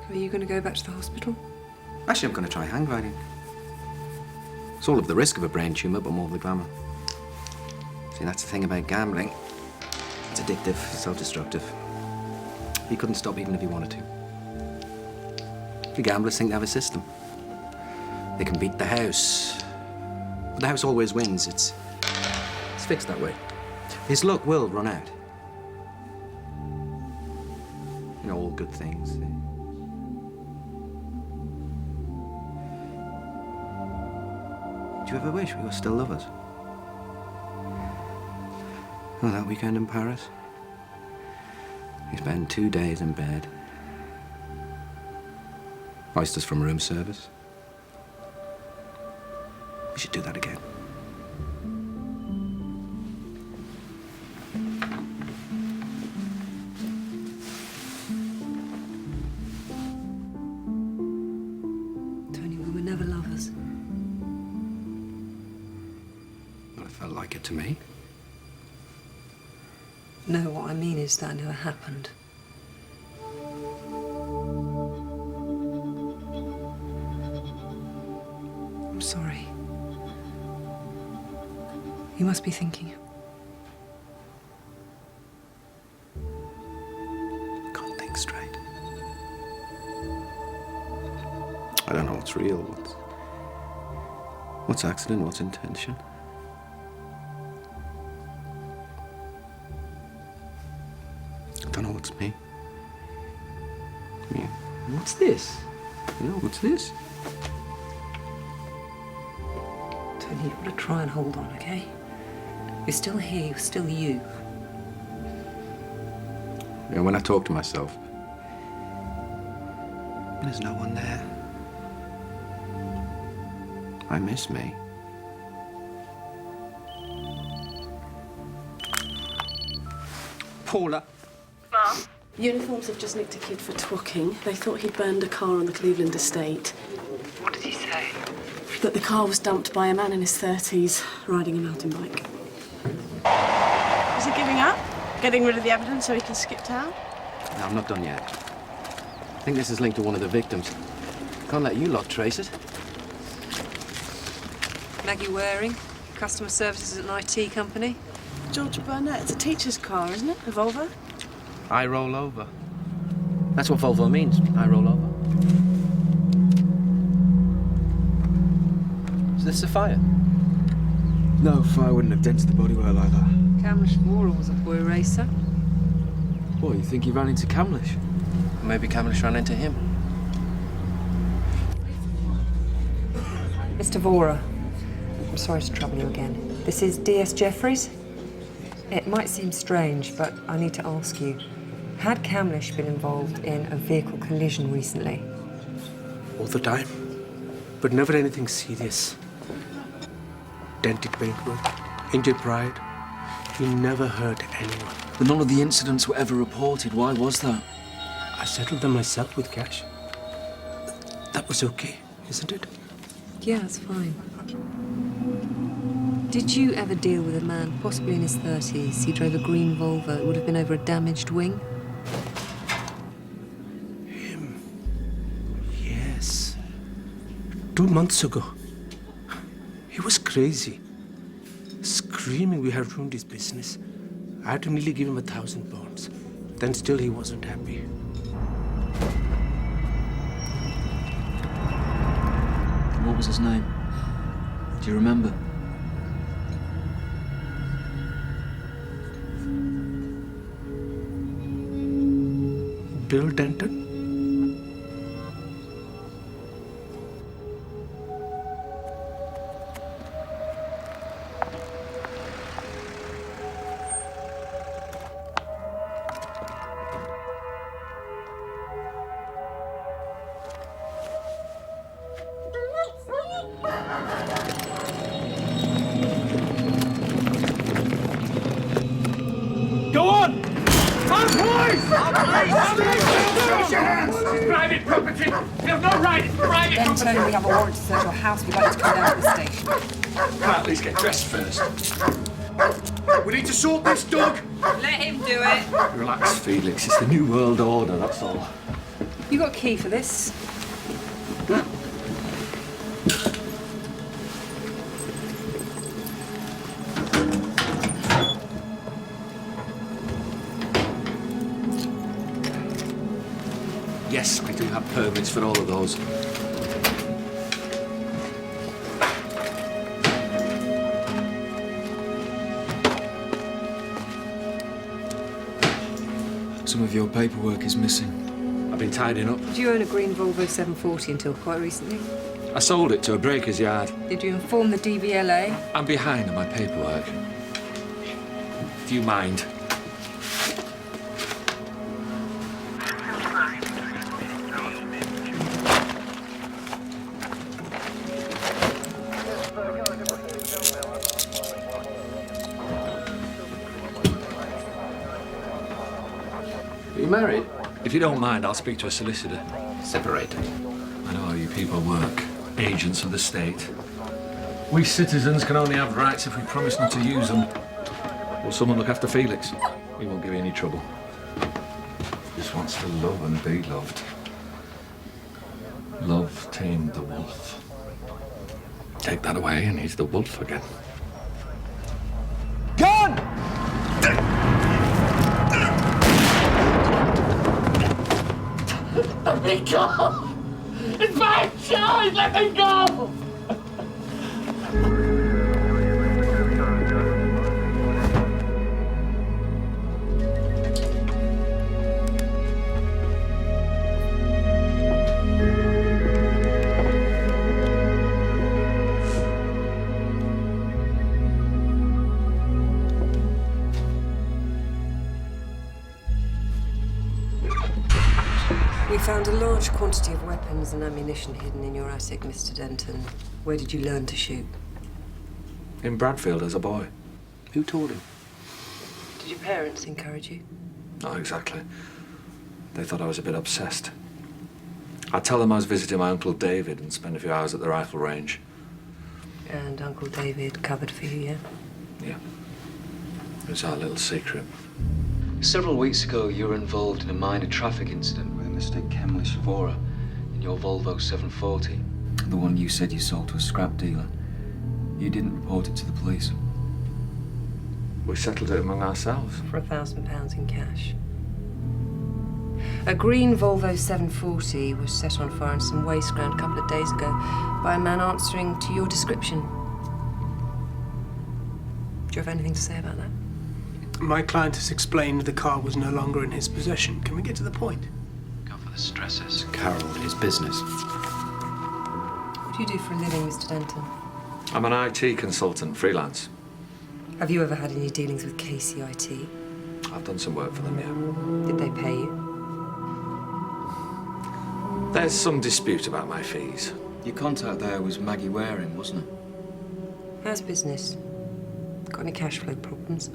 Are you going to go back to the hospital? Actually, I'm going to try hang gliding. It's all of the risk of a brain tumour, but more of the glamour. See, that's the thing about gambling. It's addictive, self-destructive. He couldn't stop even if he wanted to. The gamblers think they have a system. They can beat the house. But the house always wins. It's fixed that way. His luck will run out. You know, all good things. Do you ever wish we were still lovers? Well, that weekend in Paris, we spent 2 days in bed. Oysters from room service. We should do that again. Tony, we were never lovers. Well, it felt like it to me. No, what I mean is that never happened. I'm sorry. You must be thinking. Can't think straight. I don't know what's real, what's accident, what's intention. I don't know what's me. I mean, what's this? You know, what's this? Tony, you've got to try and hold on, okay? You're still here, you're still you. You know, when I talk to myself, there's no one there. I miss me. Paula. Mom? Uniforms have just nicked a kid for twocking. They thought he'd burned a car on the Cleveland estate. What did he say? That the car was dumped by a man in his 30s riding a mountain bike. Is he giving up? Getting rid of the evidence so he can skip town? No, I'm not done yet. I think this is linked to one of the victims. Can't let you lot trace it. Maggie Waring, customer services at an IT company. Georgia Burnett, it's a teacher's car, isn't it? A Volvo? I roll over. That's what Volvo means. I roll over. Is this a fire? No, fire wouldn't have dented the bodywork like that. Camlish Mora was a boy racer. What, you think he ran into Camlish? Maybe Camlish ran into him. Mr. Vora, I'm sorry to trouble you again. This is DS Jeffries. It might seem strange, but I need to ask you. Had Camlish been involved in a vehicle collision recently? All the time. But never anything serious. Dented paintwork, injured pride. He never hurt anyone. But none of the incidents were ever reported. Why was that? I settled them myself with cash. That was okay, isn't it? Yeah, it's fine. Did you ever deal with a man, possibly in his 30s? He drove a green Volvo. It would have been over a damaged wing. Him? Yes. 2 months ago. He was crazy. Screaming we had ruined his business. I had to nearly give him £1,000. Then still he wasn't happy. What was his name? Do you remember? Bill Denton? Go on! Our police! Raise your hands! It's private property. You have no right. It's private Then, property. Tony, we have a warrant to search your house. We'd like you to come down to the station. Can I at least get dressed first? We need to sort this, Doug. Let him do it. Relax, Felix. It's the New World Order, that's all. You got a key for this? Yes, we do have permits for all of those. Some of your paperwork is missing. I've been tidying up. Did you own a green Volvo 740 until quite recently? I sold it to a breaker's yard. Did you inform the DVLA? I'm behind on my paperwork. Do you mind? Are you married? If you don't mind, I'll speak to a solicitor. Separated. I know how you people work. Agents of the state. We citizens can only have rights if we promise not to use them. Will someone look after Felix? He won't give you any trouble. He just wants to love and be loved. Love tamed the wolf. Take that away and he's the wolf again. Gun! Let me go! It's my choice! Let me go! We found a large quantity of weapons and ammunition hidden in your attic, Mr. Denton. Where did you learn to shoot? In Bradfield as a boy. Who taught him? Did your parents encourage you? Not exactly. They thought I was a bit obsessed. I'd tell them I was visiting my Uncle David and spend a few hours at the rifle range. And Uncle David covered for you, yeah? Yeah. It was our little secret. Several weeks ago, you were involved in a minor traffic incident with Mr. Kemley Svora in your Volvo 740. The one you said you sold to a scrap dealer. You didn't report it to the police. We settled it among ourselves. For £1,000 in cash. A green Volvo 740 was set on fire in some waste ground a couple of days ago by a man answering to your description. Do you have anything to say about that? My client has explained the car was no longer in his possession. Can we get to the point? Go for the stresses. Carol, his business. What do you do for a living, Mr. Denton? I'm an IT consultant, freelance. Have you ever had any dealings with KCIT? I've done some work for them, yeah. Did they pay you? There's some dispute about my fees. Your contact there was Maggie Waring, wasn't it? How's business? Got any cash flow problems?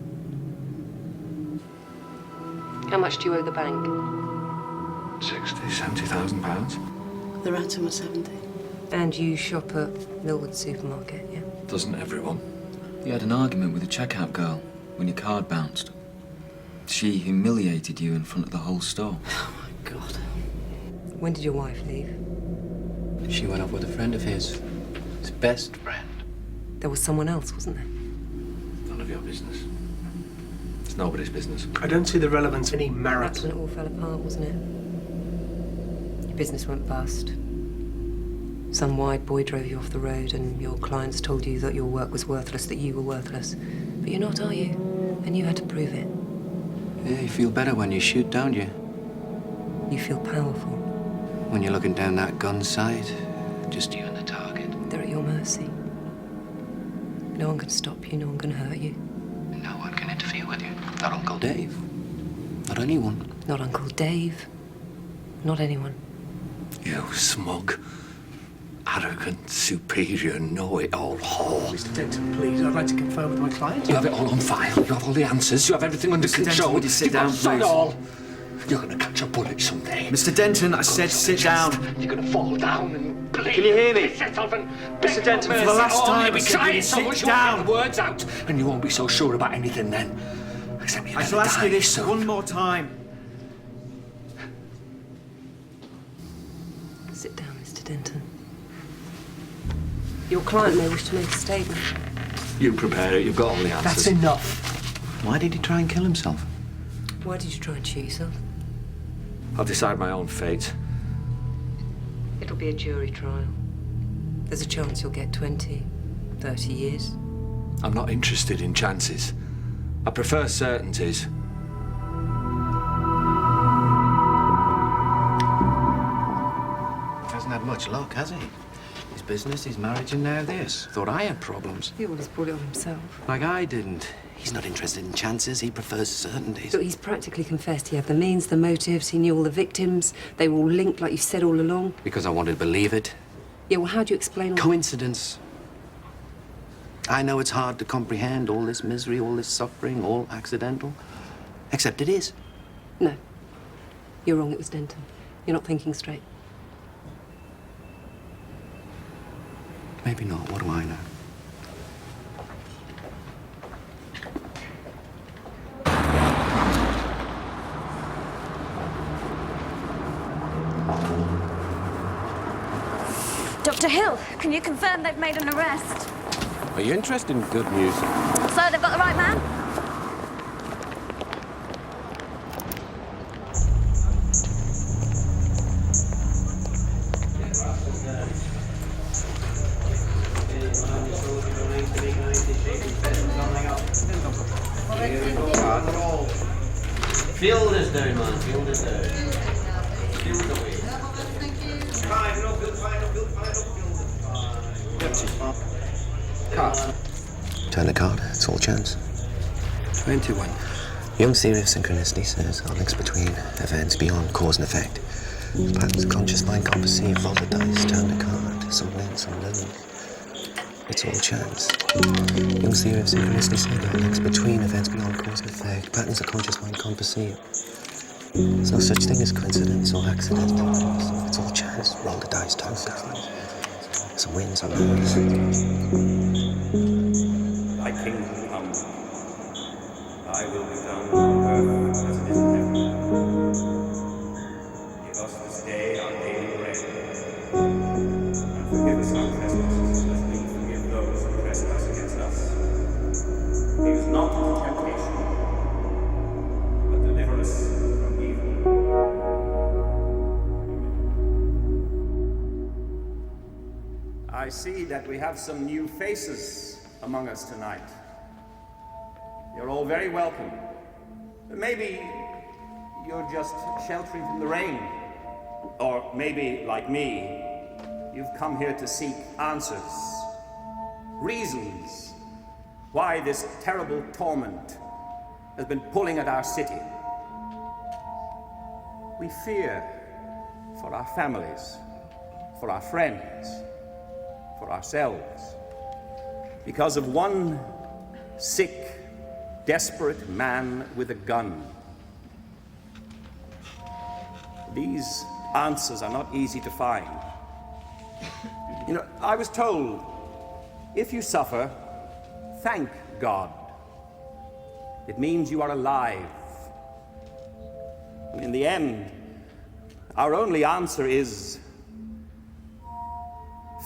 How much do you owe the bank? 60,000, 70,000 pounds. The ransom was 70. And you shop at Millwood Supermarket, yeah? Doesn't everyone? You had an argument with a checkout girl when your card bounced. She humiliated you in front of the whole store. Oh, my God. When did your wife leave? She went off with a friend of his best friend. There was someone else, wasn't there? None of your business. It's nobody's business. I don't see the relevance of any That's marital. when it all fell apart, wasn't it? Your business went bust. Some wide boy drove you off the road and your clients told you that your work was worthless, that you were worthless. But you're not, are you? And you had to prove it. Yeah, you feel better when you shoot, don't you? You feel powerful. When you're looking down that gun sight, just you and the target. They're at your mercy. No one can stop you, no one can hurt you. No one can interfere with you. Not Uncle Dave. Not anyone. Not Uncle Dave. Not anyone. You smug, arrogant, superior, know-it-all whore. Mr. Denton, please, I'd like to confer with my client. You have it all on file. You have all the answers. You have everything under Mr. control. Denton, would you sit down, You've got it please? all. You're going to catch a bullet someday. Mr. Denton, I said sit down. You're going to fall down and bleed. Can you hear me? Mr. Denton, for the last time, you'll be I said, trying will you so sit much you down? won't get the words out, and you won't be so sure about anything then. Except you're I shall gonna ask die you this soon. one more time. Sit down, Mr. Denton. Your client may wish to make a statement. You prepare it. You've got all the answers. That's enough. Why did he try and kill himself? Why did you try and shoot yourself? I'll decide my own fate. It'll be a jury trial. There's a chance you'll get 20, 30 years. I'm not interested in chances. I prefer certainties. He hasn't had much luck, has he? His business, his marriage, and now this. Thought I had problems. He always brought it on himself. Like I didn't. He's not interested in chances. He prefers certainties. Look, he's practically confessed he had the means, the motives, he knew all the victims. They were all linked, like you said all along. Because I wanted to believe it. Yeah, well, how do you explain all Coincidence. I know it's hard to comprehend all this misery, all this suffering, all accidental. Except it is. No. You're wrong, it was Denton. You're not thinking straight. Maybe not. What do I know? Don't Dr. Hill, can you confirm they've made an arrest? Are you interested in good news? So they've got the right man? Field is down, man. Field is down. Field away. Turn the card. It's all chance. 21. Jung's theory of synchronicity says all links between events beyond cause and effect. Patterns of conscious mind can't perceive. Roll the dice. Turn the card. Some win, some lose. It's all chance. Jung's theory of synchronicity said all links between events beyond cause and effect. Patterns of conscious mind can't perceive. There's no such thing as coincidence or accident. It's all chance. Roll the dice. Turn the card. Some win, some lose. Thy kingdom come. Thy will be done on earth as it is in heaven. Give us this day our daily bread. And forgive us our trespasses as we forgive those who trespass against us. Lead us not into temptation, but deliver us from evil. I see that we have some new faces among us tonight. You're all very welcome. Maybe you're just sheltering from the rain. Or maybe, like me, you've come here to seek answers, reasons why this terrible torment has been pulling at our city. We fear for our families, for our friends, for ourselves, because of one sick, desperate man with a gun. These answers are not easy to find. You know, I was told, if you suffer, thank God. It means you are alive. In the end, our only answer is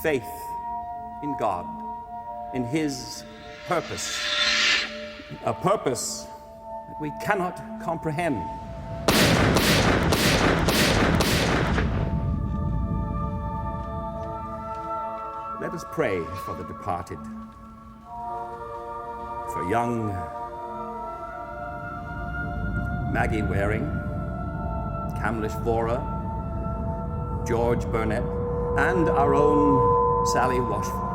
faith in God, in His purpose. A purpose that we cannot comprehend. Let us pray for the departed, for young Maggie Waring, Kamlish Vora, George Burnett, and our own Sally Washford.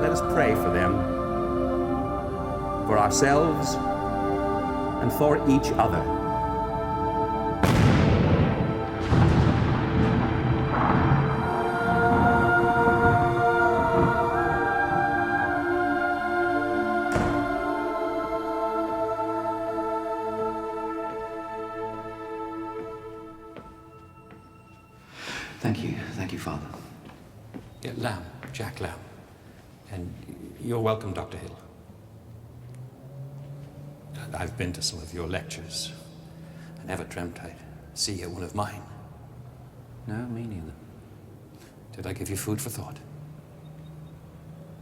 Let us pray for them, for ourselves, and for each other. Thank you, Father. Yeah, Lamb, Jack Lamb. And you're welcome, Dr. Hill. I've been to some of your lectures. I never dreamt I'd see you at one of mine. No, me neither. Did I give you food for thought?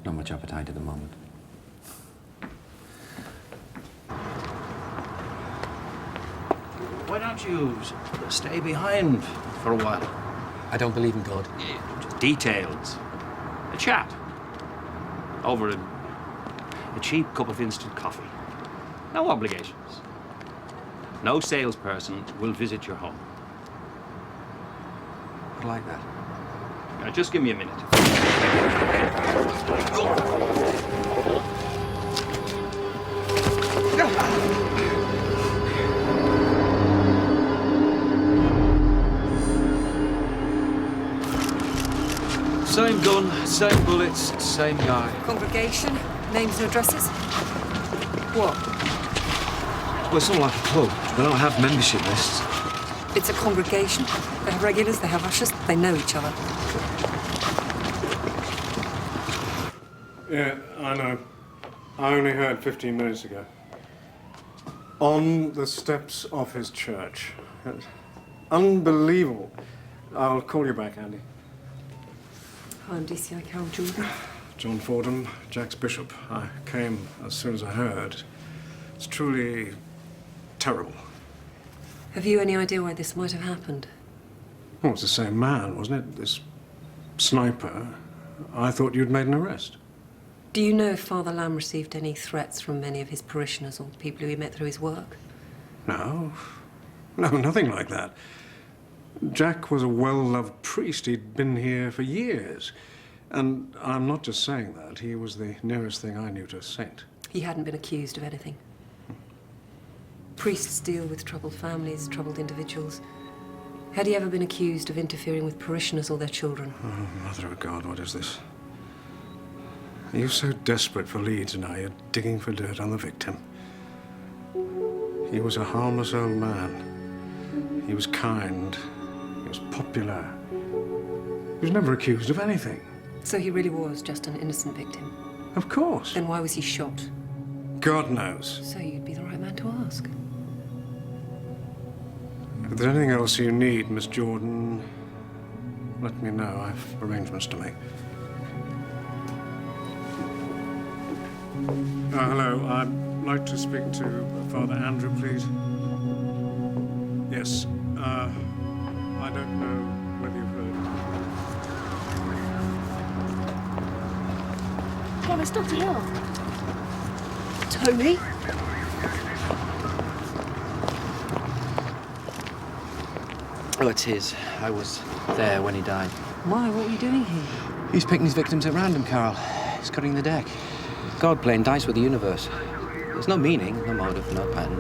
Not much appetite at the moment. Why don't you stay behind for a while? I don't believe in God. Just details. A chat. Over a cheap cup of instant coffee. No obligations. No salesperson will visit your home. I like that. Now, just give me a minute. Same gun, same bullets, same guy. Congregation, names and addresses? What? Well, it's not like a club. They don't have membership lists. It's a congregation. They have regulars, they have ushers, they know each other. Yeah, I know. I only heard 15 minutes ago. On the steps of his church. Unbelievable. I'll call you back, Andy. I'm DCI Carol Jordan. John Fordham, Jack's bishop. I came as soon as I heard. It's truly terrible. Have you any idea why this might have happened? Well, it's the same man, wasn't it? This sniper. I thought you'd made an arrest. Do you know if Father Lamb received any threats from many of his parishioners or people who he met through his work? No. No, nothing like that. Jack was a well-loved priest. He'd been here for years. And I'm not just saying that. He was the nearest thing I knew to a saint. He hadn't been accused of anything. Priests deal with troubled families, troubled individuals. Had he ever been accused of interfering with parishioners or their children? Oh, Mother of God, what is this? Are you so desperate for leads now you're digging for dirt on the victim? He was a harmless old man. He was kind. He was popular. He was never accused of anything. So he really was just an innocent victim? Of course. Then why was he shot? God knows. So you'd be the right man to ask. If there's anything else you need, Miss Jordan, let me know. I've arrangements to make. Hello. I'd like to speak to Father Andrew, please. Yes. I don't know whether you've heard. Well, it's Dr. Hill. Tony? Oh, it's his. I was there when he died. Why? What were you doing here? He's picking his victims at random, Carol. He's cutting the deck. God playing dice with the universe. There's no meaning, no motive, no pattern.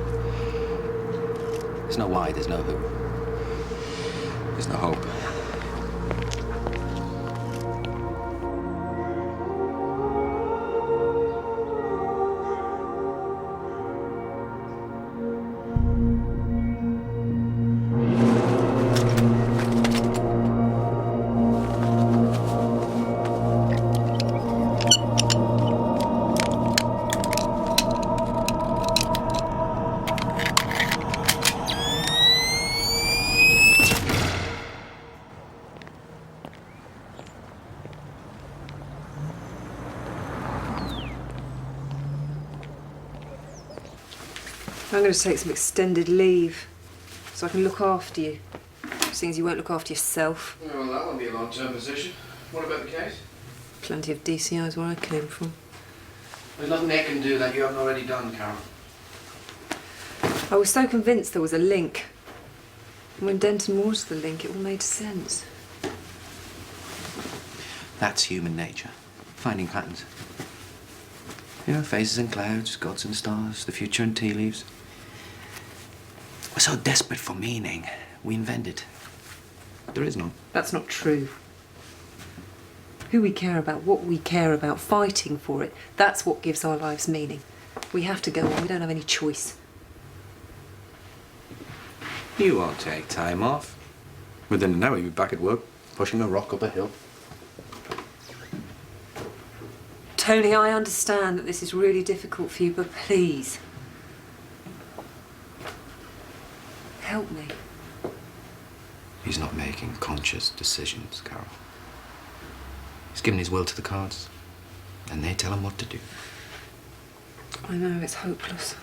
There's no why, there's no who. There's no hope. I'm going to take some extended leave so I can look after you, seeing as you won't look after yourself. Well, that won't be a long-term position. What about the case? Plenty of DCIs where I came from. There's nothing they can do that you haven't already done, Carol. I was so convinced there was a link. And when Denton was the link, it all made sense. That's human nature. Finding patterns. You know, phases and clouds, gods and stars, the future and tea leaves. We're so desperate for meaning, we invent it. There is none. That's not true. Who we care about, what we care about, fighting for it, that's what gives our lives meaning. We have to go on, we don't have any choice. You won't take time off. Within an hour, you'll be back at work, pushing a rock up a hill. Tony, I understand that this is really difficult for you, but please, help me. He's not making conscious decisions, Carol. He's given his will to the cards, and they tell him what to do. I know it's hopeless.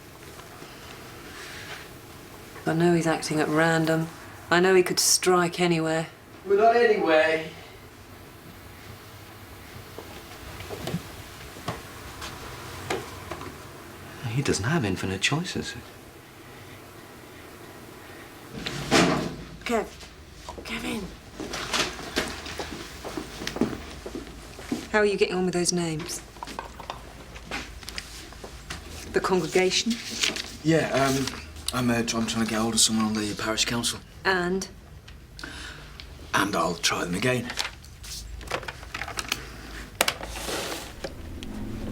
I know he's acting at random. I know he could strike anywhere. Well, not anyway. He doesn't have infinite choices. Kevin. How are you getting on with those names? The congregation? Yeah, I'm trying to get hold of someone on the parish council. And I'll try them again.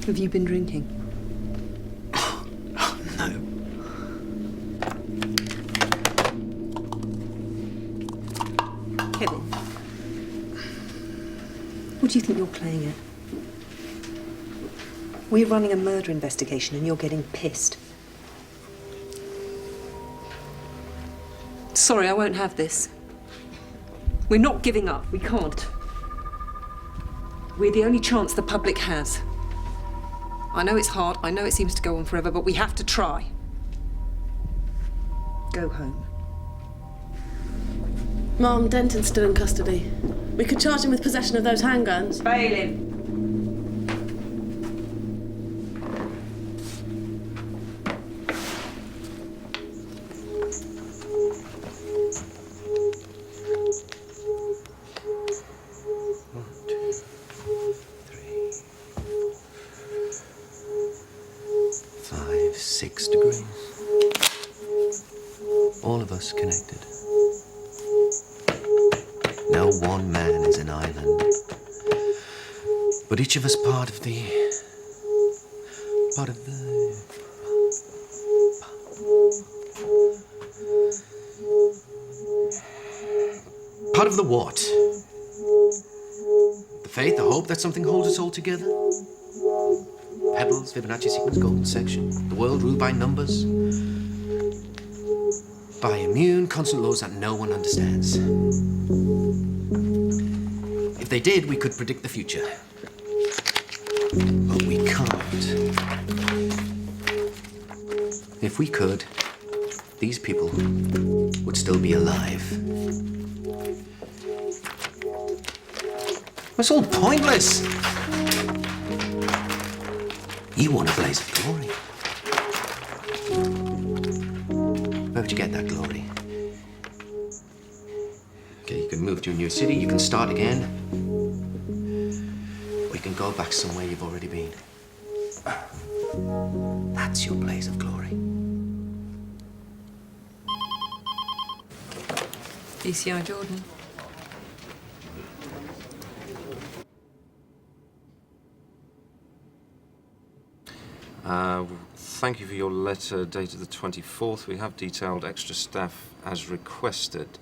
have you been drinking? No. Kevin, what do you think you're playing at? We're running a murder investigation and you're getting pissed. Sorry, I won't have this. We're not giving up. We can't. We're the only chance the public has. I know it's hard. I know it seems to go on forever, but we have to try. Go home. Mom, Denton's still in custody. We could charge him with possession of those handguns. Bail him. All of us connected. No one man is an island, but each of us part of the what? The faith, the hope that something holds us all together? Pebbles, Fibonacci sequence, golden section. The world ruled by numbers. By immune, constant laws that no one understands. If they did, we could predict the future. But we can't. If we could, these people would still be alive. It's all pointless. You want a blaze of glory. Where would you get that glory? Okay, you can move to a new city, you can start again. Or you can go back somewhere you've already been. That's your blaze of glory. DCI Jordan. Thank you for your letter dated the 24th. We have detailed extra staff as requested.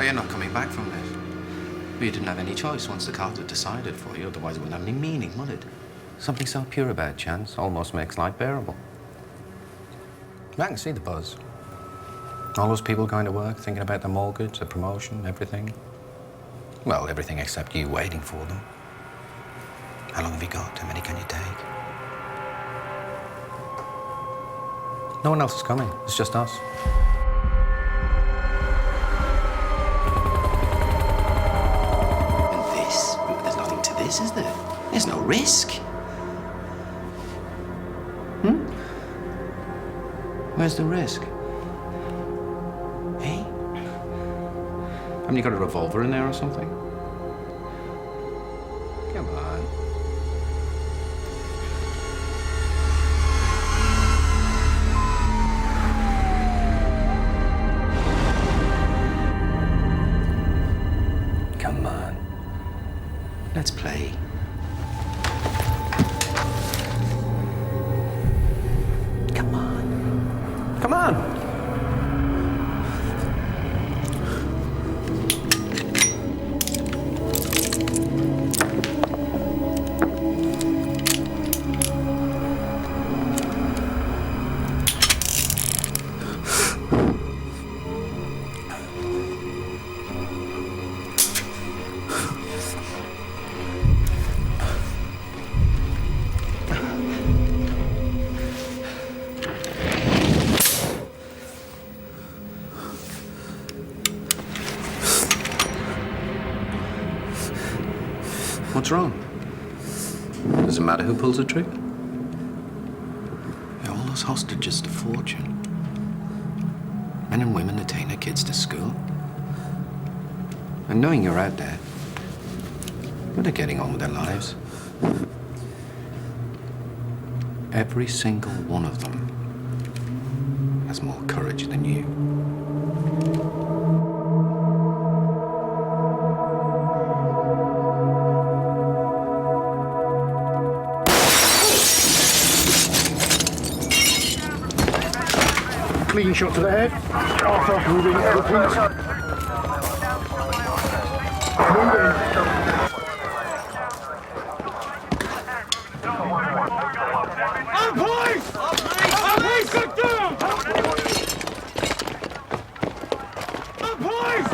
You're not coming back from this. But you didn't have any choice once the cards had decided for you, otherwise it wouldn't have any meaning, would it? Something so pure about chance almost makes life bearable. I can see the buzz. All those people going to work, thinking about the mortgage, the promotion, everything. Well, everything except you waiting for them. How long have you got? How many can you take? No one else is coming. It's just us. Is there? There's no risk. Where's the risk? Hey? Haven't you got a revolver in there or something? Come on. Come on. Let's play. Come on. Come on! What's wrong? Does it matter who pulls the trigger? All those hostages to fortune. Men and women that take their kids to school. And knowing you're out there, but they're getting on with their lives. Every single one of them has more courage than you. Clean shot to the head. Arthur, moving, repeat. Moving. Up, boys! Up, boys, sit down! Up, boys!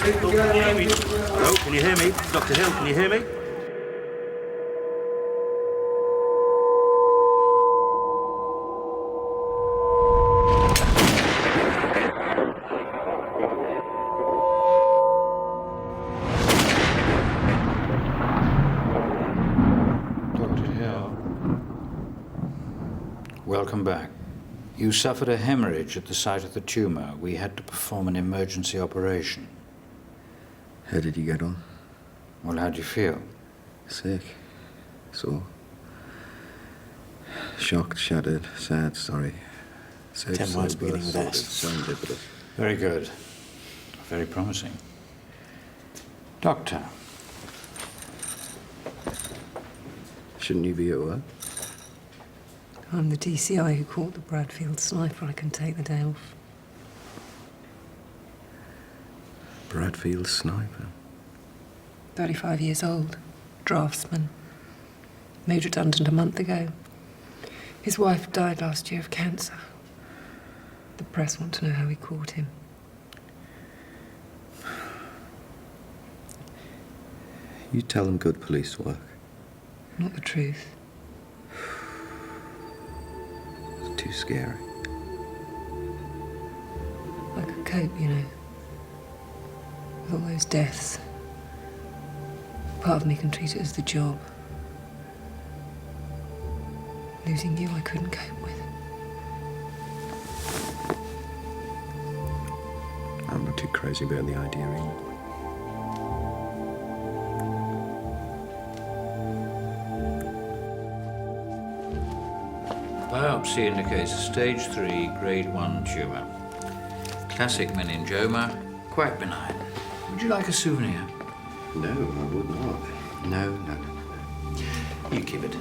Hello, can you hear me? Dr. Hill, can you hear me? Dr. Hill. Welcome back. You suffered a hemorrhage at the site of the tumor. We had to perform an emergency operation. How did you get on? Well, how do you feel? Sick. Sore. Shocked, shattered, sad, sorry. Safe, 10 words sober, beginning with sorted, S. serendipitous. Very good. Very promising. Doctor. Shouldn't you be at work? I'm the DCI who caught the Bradfield sniper. I can take the day off. Bradfield sniper? 35 years old. Draftsman. Made redundant a month ago. His wife died last year of cancer. The press want to know how we caught him. You tell them good police work. Not the truth. It's too scary. I could cope, you know. With all those deaths. Part of me can treat it as the job. Losing you, I couldn't cope with. I'm not too crazy about the idea either. Biopsy indicates a stage 3, grade 1 tumor. Classic meningioma, quite benign. Would you like a souvenir? No, I would not. No. You keep it.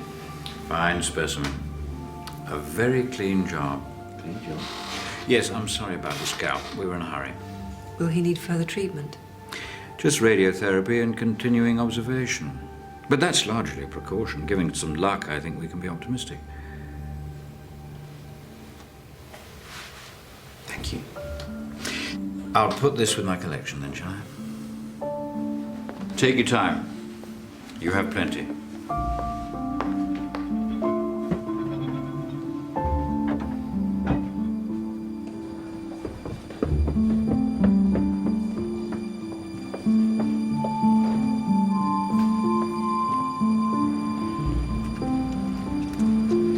Fine specimen. A very clean job. Clean job? Yes, I'm sorry about the scalp. We were in a hurry. Will he need further treatment? Just radiotherapy and continuing observation. But that's largely a precaution. Given some luck, I think we can be optimistic. Thank you. I'll put this with my collection then, shall I? Take your time. You have plenty.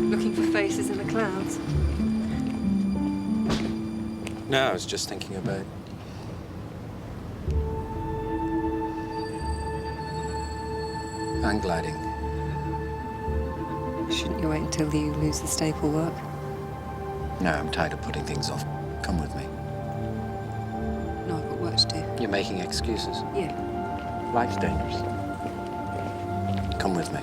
Looking for faces in the clouds. No, I was just thinking about... hang gliding. Shouldn't you wait until you lose the staple work? No, I'm tired of putting things off. Come with me. No, I've got work to do. You're making excuses. Yeah. Life's dangerous. Come with me.